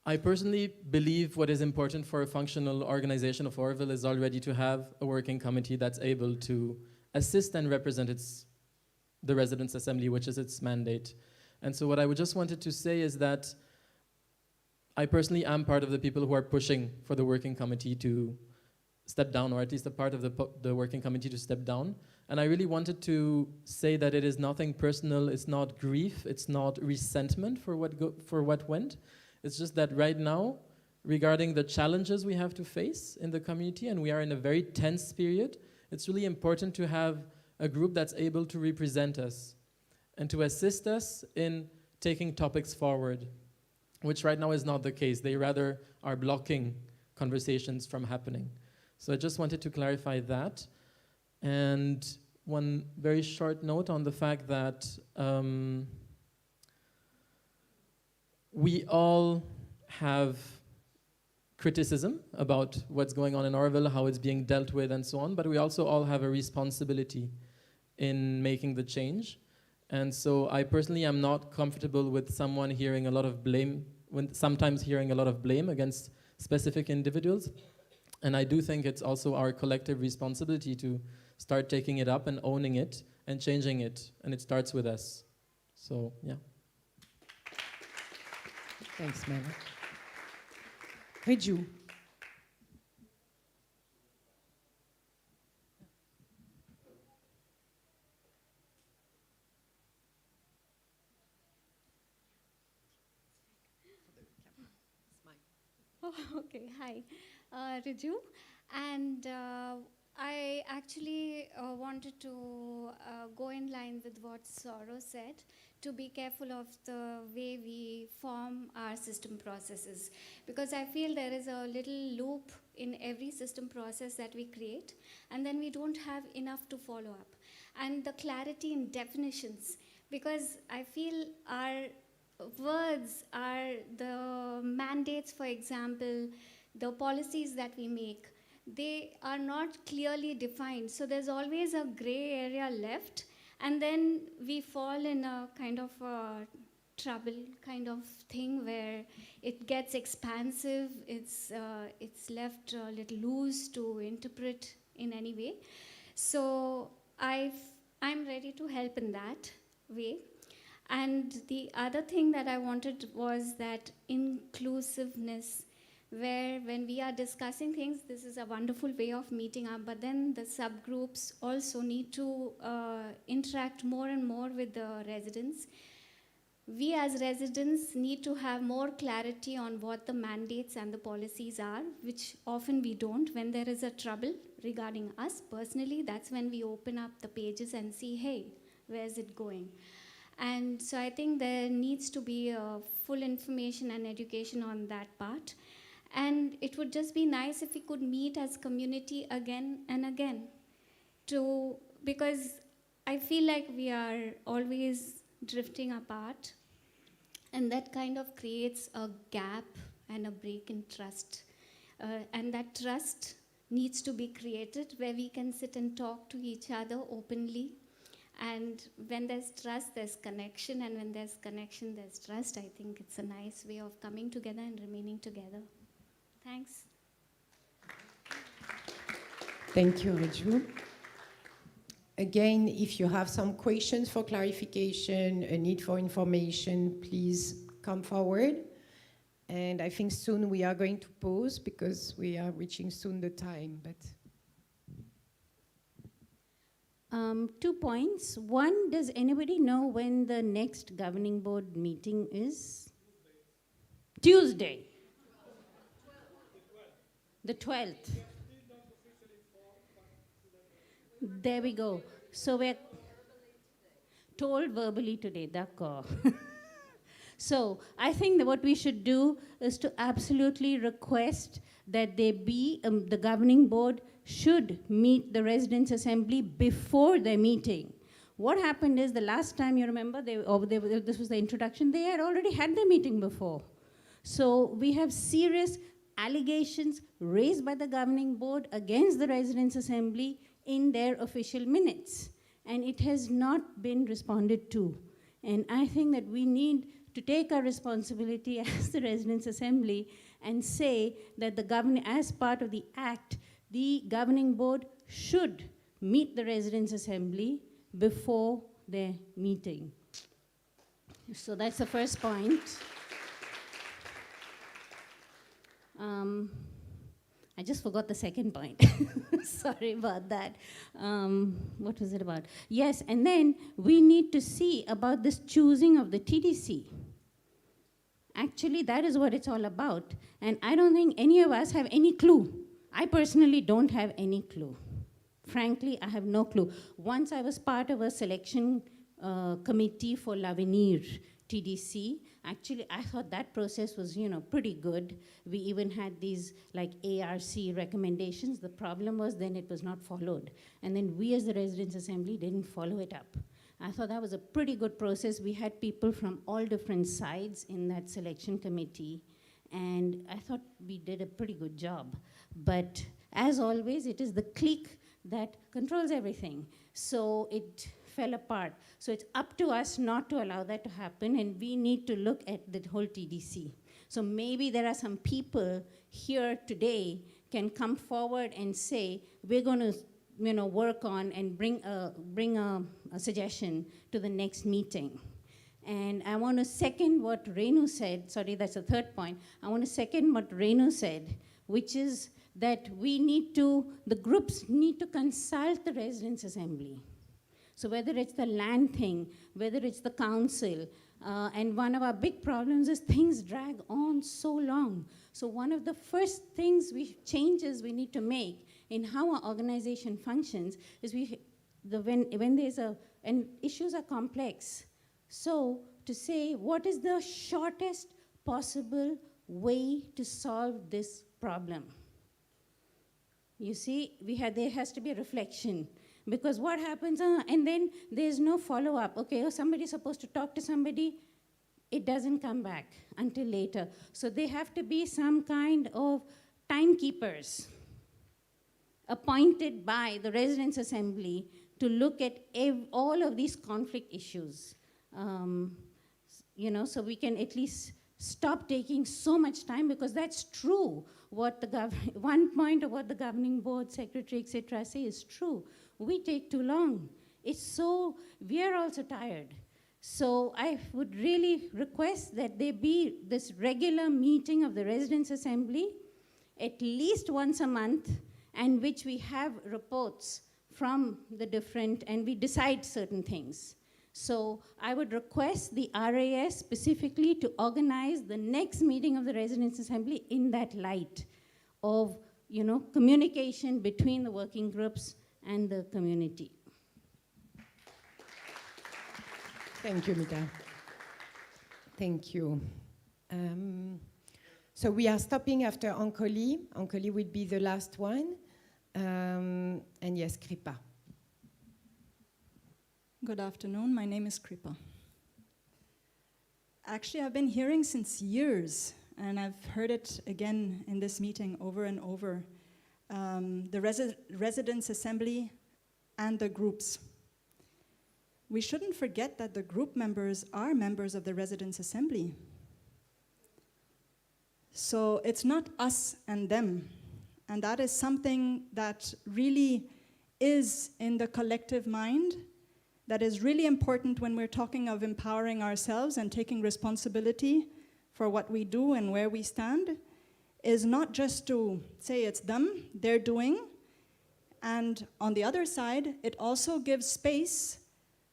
Speaker 24: I personally believe what is important for a functional organization of Oroville is already to have a working committee that's able to assist and represent the Residents' Assembly, which is its mandate. And so what I would just wanted to say is that I personally am part of the people who are pushing for the working committee to step down, or at least a part of the working committee to step down. And I really wanted to say that it is nothing personal, it's not grief, it's not resentment for what went. It's just that right now, regarding the challenges we have to face in the community, and we are in a very tense period, it's really important to have a group that's able to represent us and to assist us in taking topics forward, which right now is not the case. They rather are blocking conversations from happening. So I just wanted to clarify that. And one very short note on the fact that we all have criticism about what's going on in Oroville, how it's being dealt with and so on, but we also all have a responsibility in making the change. And so I personally am not comfortable with someone hearing a lot of blame, sometimes hearing a lot of blame against specific individuals. And I do think it's also our collective responsibility to start taking it up and owning it and changing it. And it starts with us. So, yeah.
Speaker 1: Thanks, Mel. Reju.
Speaker 3: Oh, okay, hi, Riju. And I actually wanted to go in line with what Soro said, to be careful of the way we form our system processes. Because I feel there is a little loop in every system process that we create, and then we don't have enough to follow up. And the clarity in definitions, because I feel our words are the mandates, for example, the policies that we make, they are not clearly defined. So there's always a gray area left, and then we fall in a kind of trouble kind of thing where it gets expansive, it's left a little loose to interpret in any way. So I'm ready to help in that way. And the other thing that I wanted was that inclusiveness, where when we are discussing things, this is a wonderful way of meeting up, but then the subgroups also need to interact more and more with the residents. We as residents need to have more clarity on what the mandates and the policies are, which often we don't. When there is a trouble regarding us personally, that's when we open up the pages and see, hey, where's it going? And so I think there needs to be full information and education on that part. And it would just be nice if we could meet as community again and again, because I feel like we are always drifting apart, and that kind of creates a gap and a break in trust. And that trust needs to be created where we can sit and talk to each other openly. And when there's trust, there's connection, and when there's connection, there's trust. I think it's a nice way of coming together and remaining together. Thanks.
Speaker 1: Thank you, Reju. Again, if you have some questions for clarification, a need for information, please come forward. And I think soon we are going to pause because we are reaching soon the time. But
Speaker 15: 2 points. One, does anybody know when the next governing board meeting is? Tuesday. The 12th. There we go. So we're told verbally today, d'accord. So I think that what we should do is to absolutely request that they be, the governing board should meet the Residents' Assembly before their meeting. What happened is the last time, you remember, this was the introduction, they had already had their meeting before. So we have serious
Speaker 4: allegations raised by the governing board against the Residents' Assembly in their official minutes. And it has not been responded to. And I think that we need to take our responsibility as the Residents' Assembly and say that as part of the Act, the governing board should meet the Residents' Assembly before their meeting. So that's the first point. I just forgot the second point. Sorry about that. What was it about? Yes, and then we need to see about this choosing of the TDC. Actually, that is what it's all about. And I don't think any of us have any clue. I personally don't have any clue. Frankly, I have no clue. Once I was part of a selection committee for L'Avenir TDC. Actually, I thought that process was, pretty good. We even had these ARC recommendations. The problem was then it was not followed. And then we as the Residents' Assembly didn't follow it up. I thought that was a pretty good process. We had people from all different sides in that selection committee. And I thought we did a pretty good job. But as always, it is the clique that controls everything. So it fell apart. So it's up to us not to allow that to happen, and we need to look at the whole TDC. So maybe there are some people here today can come forward and say, we're going to work on and bring a suggestion to the next meeting. And I want to second what Renu said. Sorry, that's the third point. I want to second what Renu said, which is that the groups need to consult the Residents' Assembly. So whether it's the land thing, whether it's the council, and one of our big problems is things drag on so long. So one of the first changes we need to make in how our organization functions is when there's and issues are complex. So to say, what is the shortest possible way to solve this problem? You see, there has to be a reflection. Because what happens, and then there's no follow-up. Okay, somebody's supposed to talk to somebody, it doesn't come back until later. So there have to be some kind of timekeepers appointed by the Residents' Assembly to look at all of these conflict issues. So we can at least stop taking so much time, because that's true. One point of what the governing board, secretary, etc. say is true. We take too long. We are also tired. So I would really request that there be this regular meeting of the Residents' Assembly, at least once a month, and which we have reports from the different, and we decide certain things. So I would request the RAS specifically to organize the next meeting of the Residents' Assembly in that light of, communication between the working groups and the community.
Speaker 1: Thank you, Mika. Thank you. So we are stopping after Ankoli. Ankoli will be the last one. And yes, Kripa.
Speaker 5: Good afternoon, my name is Kripa. Actually, I've been hearing since years, and I've heard it again in this meeting over and over, the Residents' Assembly and the groups. We shouldn't forget that the group members are members of the Residents' Assembly. So it's not us and them, and that is something that really is in the collective mind, that is really important when we're talking of empowering ourselves and taking responsibility for what we do and where we stand, is not just to say it's them, they're doing, and on the other side, it also gives space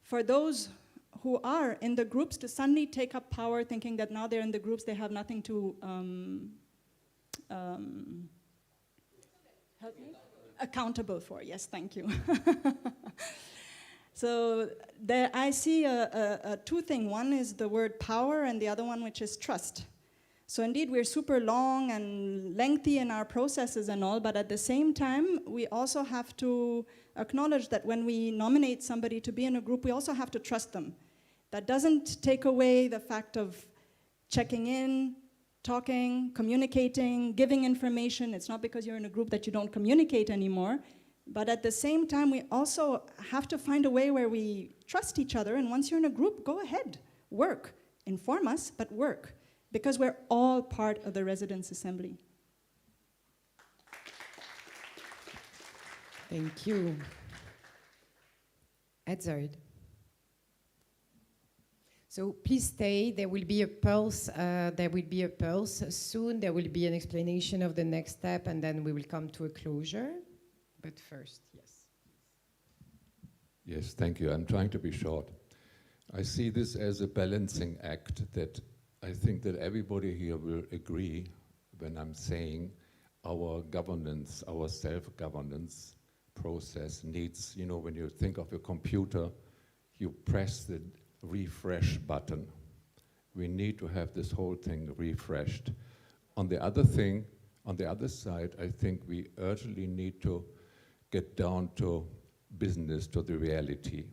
Speaker 5: for those who are in the groups to suddenly take up power, thinking that now they're in the groups, they have nothing to help me? Accountable for, yes, thank you. So there I see two things. One is the word power, and the other one which is trust. So indeed, we're super long and lengthy in our processes and all, but at the same time, we also have to acknowledge that when we nominate somebody to be in a group, we also have to trust them. That doesn't take away the fact of checking in, talking, communicating, giving information. It's not because you're in a group that you don't communicate anymore. But at the same time, we also have to find a way where we trust each other. And once you're in a group, go ahead, work. Inform us, but work. Because we're all part of the Residents' Assembly.
Speaker 1: Thank you. Edzard. So please stay. There will be a pulse. Soon. There will be an explanation of the next step, and then we will come to a closure. But first, yes.
Speaker 6: Yes, thank you. I'm trying to be short. I see this as a balancing act that I think that everybody here will agree when I'm saying our governance, our self-governance process needs, you know, when you think of a computer, you press the refresh button. We need to have this whole thing refreshed. On the other side, I think we urgently need to get down to business, to the reality.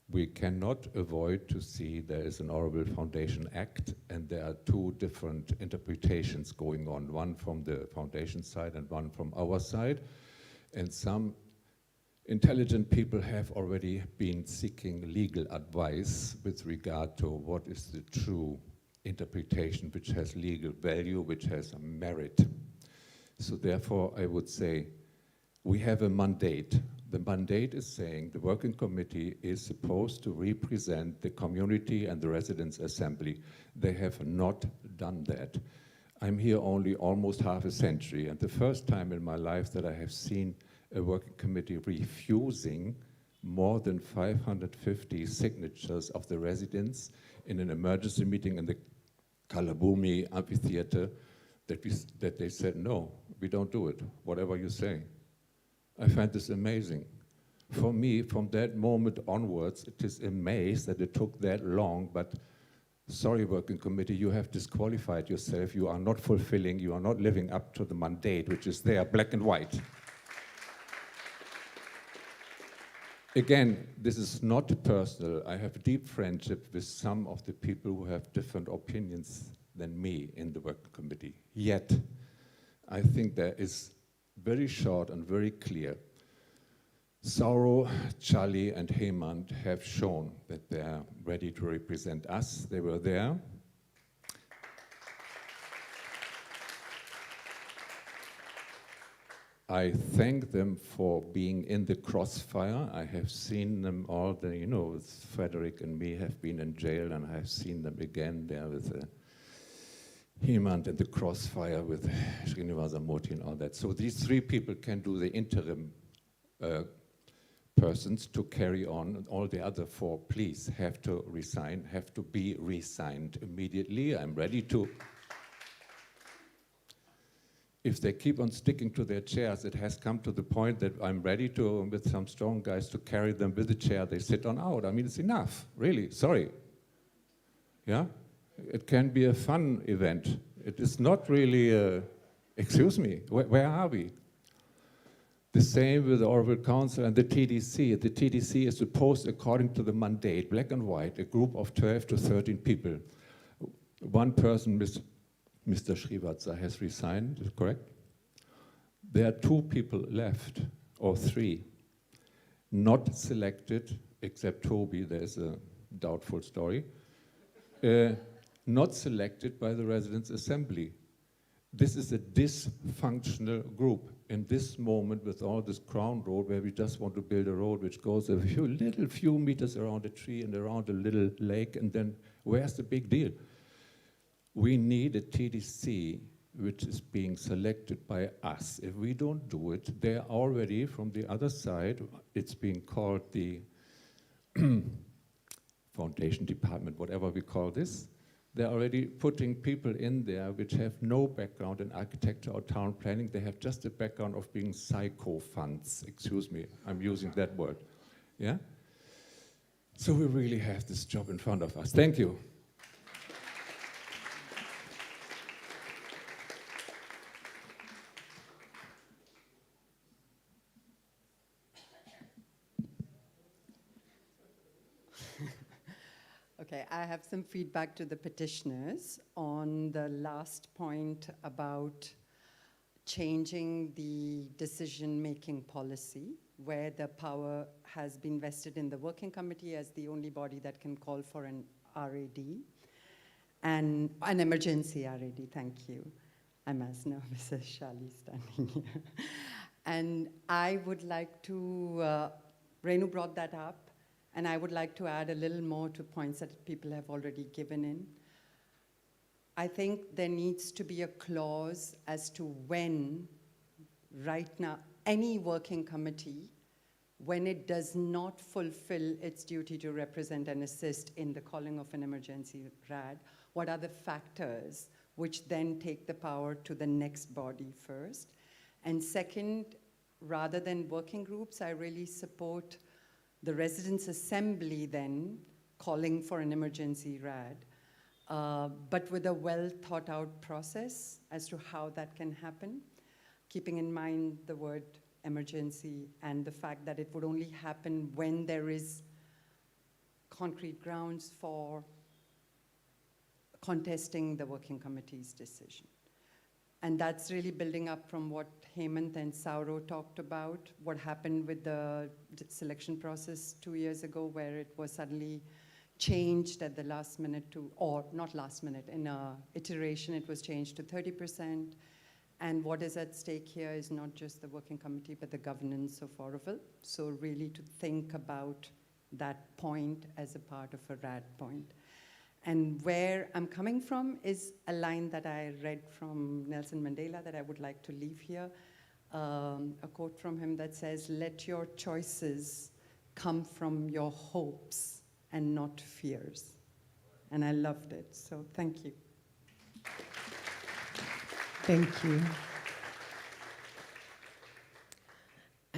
Speaker 6: We cannot avoid to see there is an Orwell Foundation Act, and there are two different interpretations going on, one from the foundation side and one from our side. And some intelligent people have already been seeking legal advice with regard to what is the true interpretation, which has legal value, which has a merit. So therefore, I would say, we have a mandate. The mandate is saying the working committee is supposed to represent the community and the residents' assembly. They have not done that. I'm here only almost half a century, and the first time in my life that I have seen a working committee refusing more than 550 signatures of the residents in an emergency meeting in the Kalabumi amphitheater, that they said, no, we don't do it, whatever you say. I find this amazing. For me, from that moment onwards, it is amazing that it took that long, but sorry, working committee, you have disqualified yourself. You are not fulfilling, you are not living up to the mandate, which is there, black and white. Again, this is not personal. I have a deep friendship with some of the people who have different opinions than me in the working committee. Yet, I think there is very short and very clear. Sauro, Charlie, and Hemant have shown that they are ready to represent us. They were there. I thank them for being in the crossfire. I have seen them all, you know, Frederick and me have been in jail, and I have seen them again there with Hemant in the crossfire with Srinivasa Murthy and all that. So these three people can do the interim persons to carry on. All the other four, please, have to resign, have to be resigned immediately. I'm ready to. If they keep on sticking to their chairs, it has come to the point that I'm ready to, with some strong guys, to carry them with the chair they sit on out. I mean, it's enough, really, sorry. Yeah? It can be a fun event. It is not really, excuse me, where are we? The same with the Orwell Council and the TDC. The TDC is supposed, according to the mandate, black and white, a group of 12 to 13 people. One person, Mr. Srivatsa, has resigned, is correct? There are two people left, or three, not selected, except Toby, there's a doubtful story. Not selected by the Residents' Assembly. This is a dysfunctional group. In this moment, with all this crown road, where we just want to build a road which goes a few meters around a tree and around a little lake, and then where's the big deal? We need a TDC which is being selected by us. If we don't do it, they're already, from the other side, it's being called the foundation department, whatever we call this. They're already putting people in there which have no background in architecture or town planning. They have just a background of being psycho-funds. Excuse me, I'm using that word. Yeah? So we really have this job in front of us. Thank you.
Speaker 7: Okay, I have some feedback to the petitioners on the last point about changing the decision-making policy, where the power has been vested in the working committee as the only body that can call for an RAD, and an emergency RAD, thank you. I'm as nervous as Shali standing here. And I would like to, Renu brought that up, and I would like to add a little more to points that people have already given in. I think there needs to be a clause as to when, right now, any working committee, when it does not fulfill its duty to represent and assist in the calling of an emergency RAD, what are the factors which then take the power to the next body first? And second, rather than working groups, I really support the residents' assembly then calling for an emergency RAD, but with a well thought out process as to how that can happen, keeping in mind the word emergency and the fact that it would only happen when there is concrete grounds for contesting the working committee's decision. And that's really building up from what Hemant and Sauro talked about, what happened with the selection process 2 years ago, where it was suddenly changed at the last minute to, or not last minute, in a iteration it was changed to 30%. And what is at stake here is not just the working committee, but the governance of Oroville. So really to think about that point as a part of a RAD point. And where I'm coming from is a line that I read from Nelson Mandela that I would like to leave here, a quote from him that says, "Let your choices come from your hopes and not fears." And I loved it, so thank you.
Speaker 1: Thank you.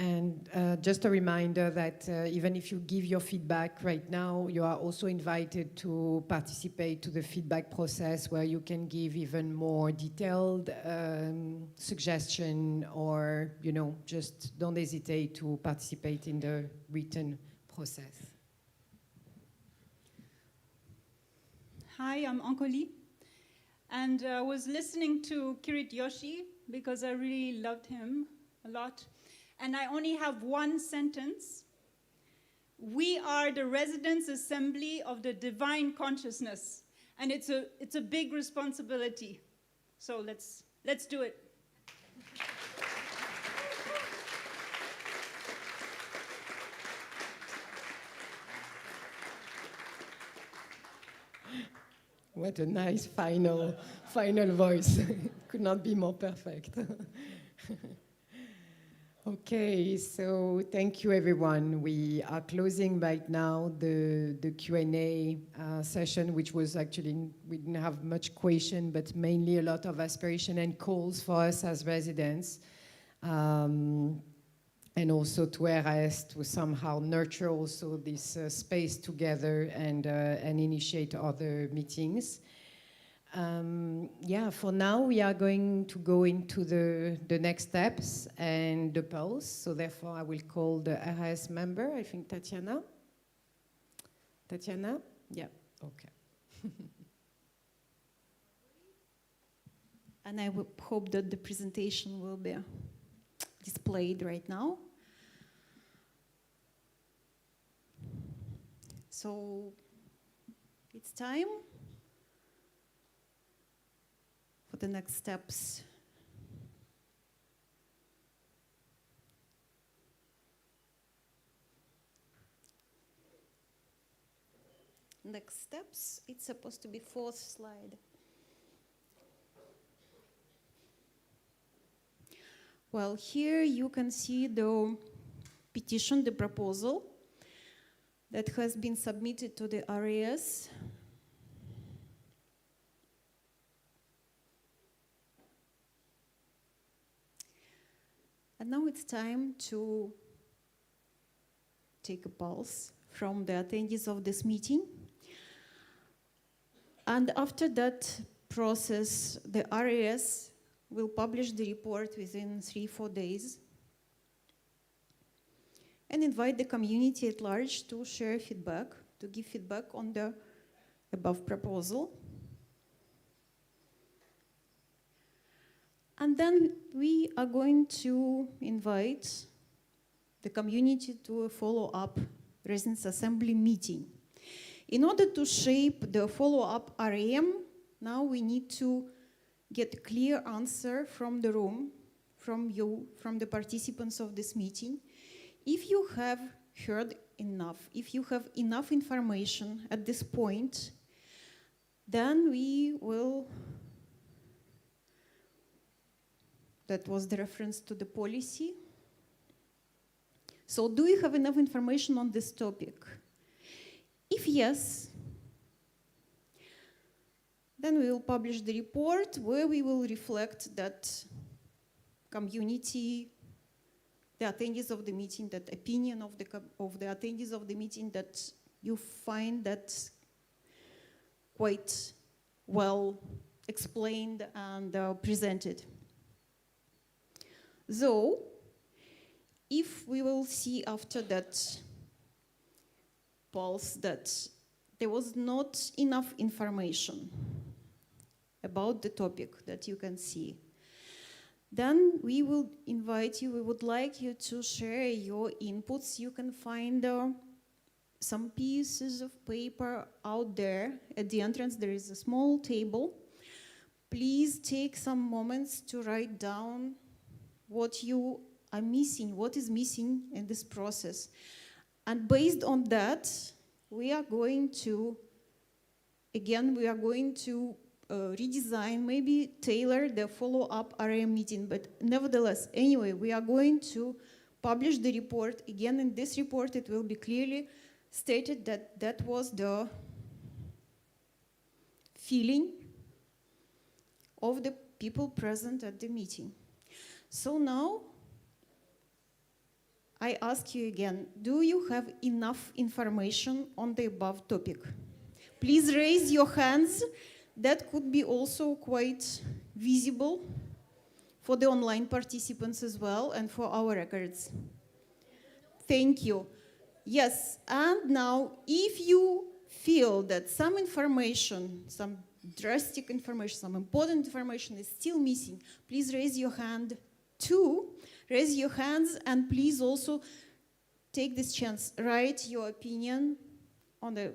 Speaker 1: And just a reminder that even if you give your feedback right now, you are also invited to participate to the feedback process where you can give even more detailed suggestion, or, you know, just don't hesitate to participate in the written process.
Speaker 8: Hi, I'm Ankoli. And I was listening to Kirit Yoshi because I really loved him a lot. And I only have one sentence. We are the residents' assembly of the divine consciousness. And it's a big responsibility. So let's do it.
Speaker 1: What a nice final voice. Could not be more perfect. Okay, so thank you everyone. We are closing right now the Q&A session, which was actually, we didn't have much question, but mainly a lot of aspiration and calls for us as residents. And also to RAS to somehow nurture also this space together and initiate other meetings. Yeah, for now we are going to go into the next steps and the polls. So therefore I will call the RAS member, I think Tatiana. Tatiana? Yeah, okay.
Speaker 9: And I hope that the presentation will be displayed right now. So it's time for the next steps. Next steps, it's supposed to be 4th slide. Well, here you can see the petition, the proposal that has been submitted to the RAS. And now it's time to take a pulse from the attendees of this meeting. And after that process, the RAS will publish the report within 3-4 days and invite the community at large to share feedback, to give feedback on the above proposal. And then we are going to invite the community to a follow-up Residents' Assembly meeting. In order to shape the follow-up RAM, now we need to get a clear answer from the room, from you, from the participants of this meeting. If you have heard enough, if you have enough information at this point, then we will, that was the reference to the policy. So do you have enough information on this topic? If yes, then we will publish the report where we will reflect that community, the attendees of the meeting, that opinion of the attendees of the meeting that you find that quite well explained and presented. So, if we will see after that pulse that there was not enough information about the topic that you can see, then we will invite you, we would like you to share your inputs. You can find some pieces of paper out there. At the entrance there is a small table. Please take some moments to write down what you are missing, what is missing in this process. And based on that, we are going to, again, redesign, maybe tailor the follow-up RAM meeting, but nevertheless, anyway, we are going to publish the report. Again, in this report, it will be clearly stated that that was the feeling of the people present at the meeting. So now, I ask you again, do you have enough information on the above topic? Please raise your hands. That could be also quite visible for the online participants as well and for our records. Thank you. Yes, and now if you feel that some information, some drastic information, some important information is still missing, please raise your hand too. Raise your hands and please also take this chance. Write your opinion on the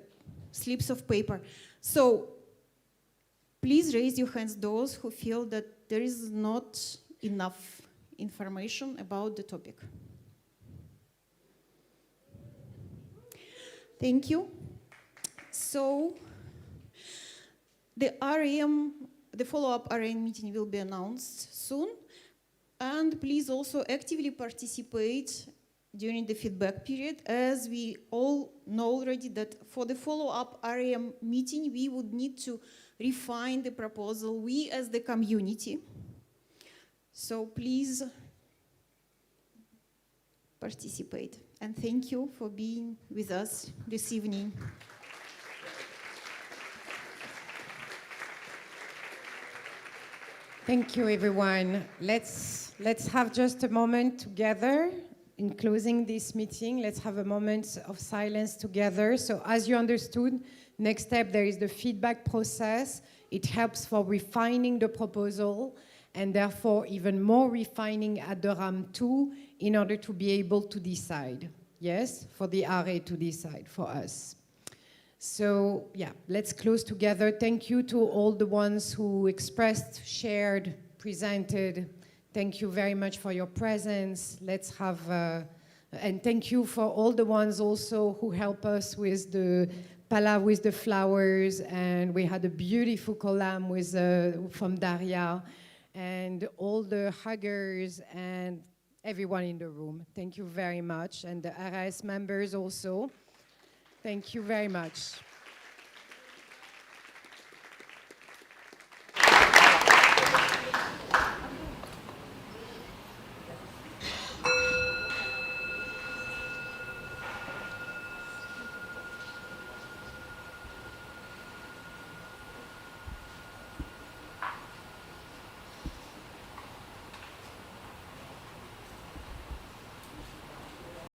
Speaker 9: slips of paper. So please raise your hands, those who feel that there is not enough information about the topic. Thank you. So the follow-up RAM meeting will be announced soon. And please also actively participate during the feedback period, as we all know already that for the follow-up RAM meeting, we would need to refine the proposal, we as the community. So please participate. And thank you for being with us this evening.
Speaker 1: Thank you, everyone. Let's have just a moment together in closing this meeting. Let's have a moment of silence together. So as you understood, next step, there is the feedback process. It helps for refining the proposal and therefore even more refining at the RAM 2 in order to be able to decide. Yes, for the RA to decide for us. So yeah, let's close together. Thank you to all the ones who expressed, shared, presented. Thank you very much for your presence. Let's have, and thank you for all the ones also who help us with the pala with the flowers, and we had a beautiful column with from Daria, and all the huggers and everyone in the room. Thank you very much, and the RAS members also. Thank you very much.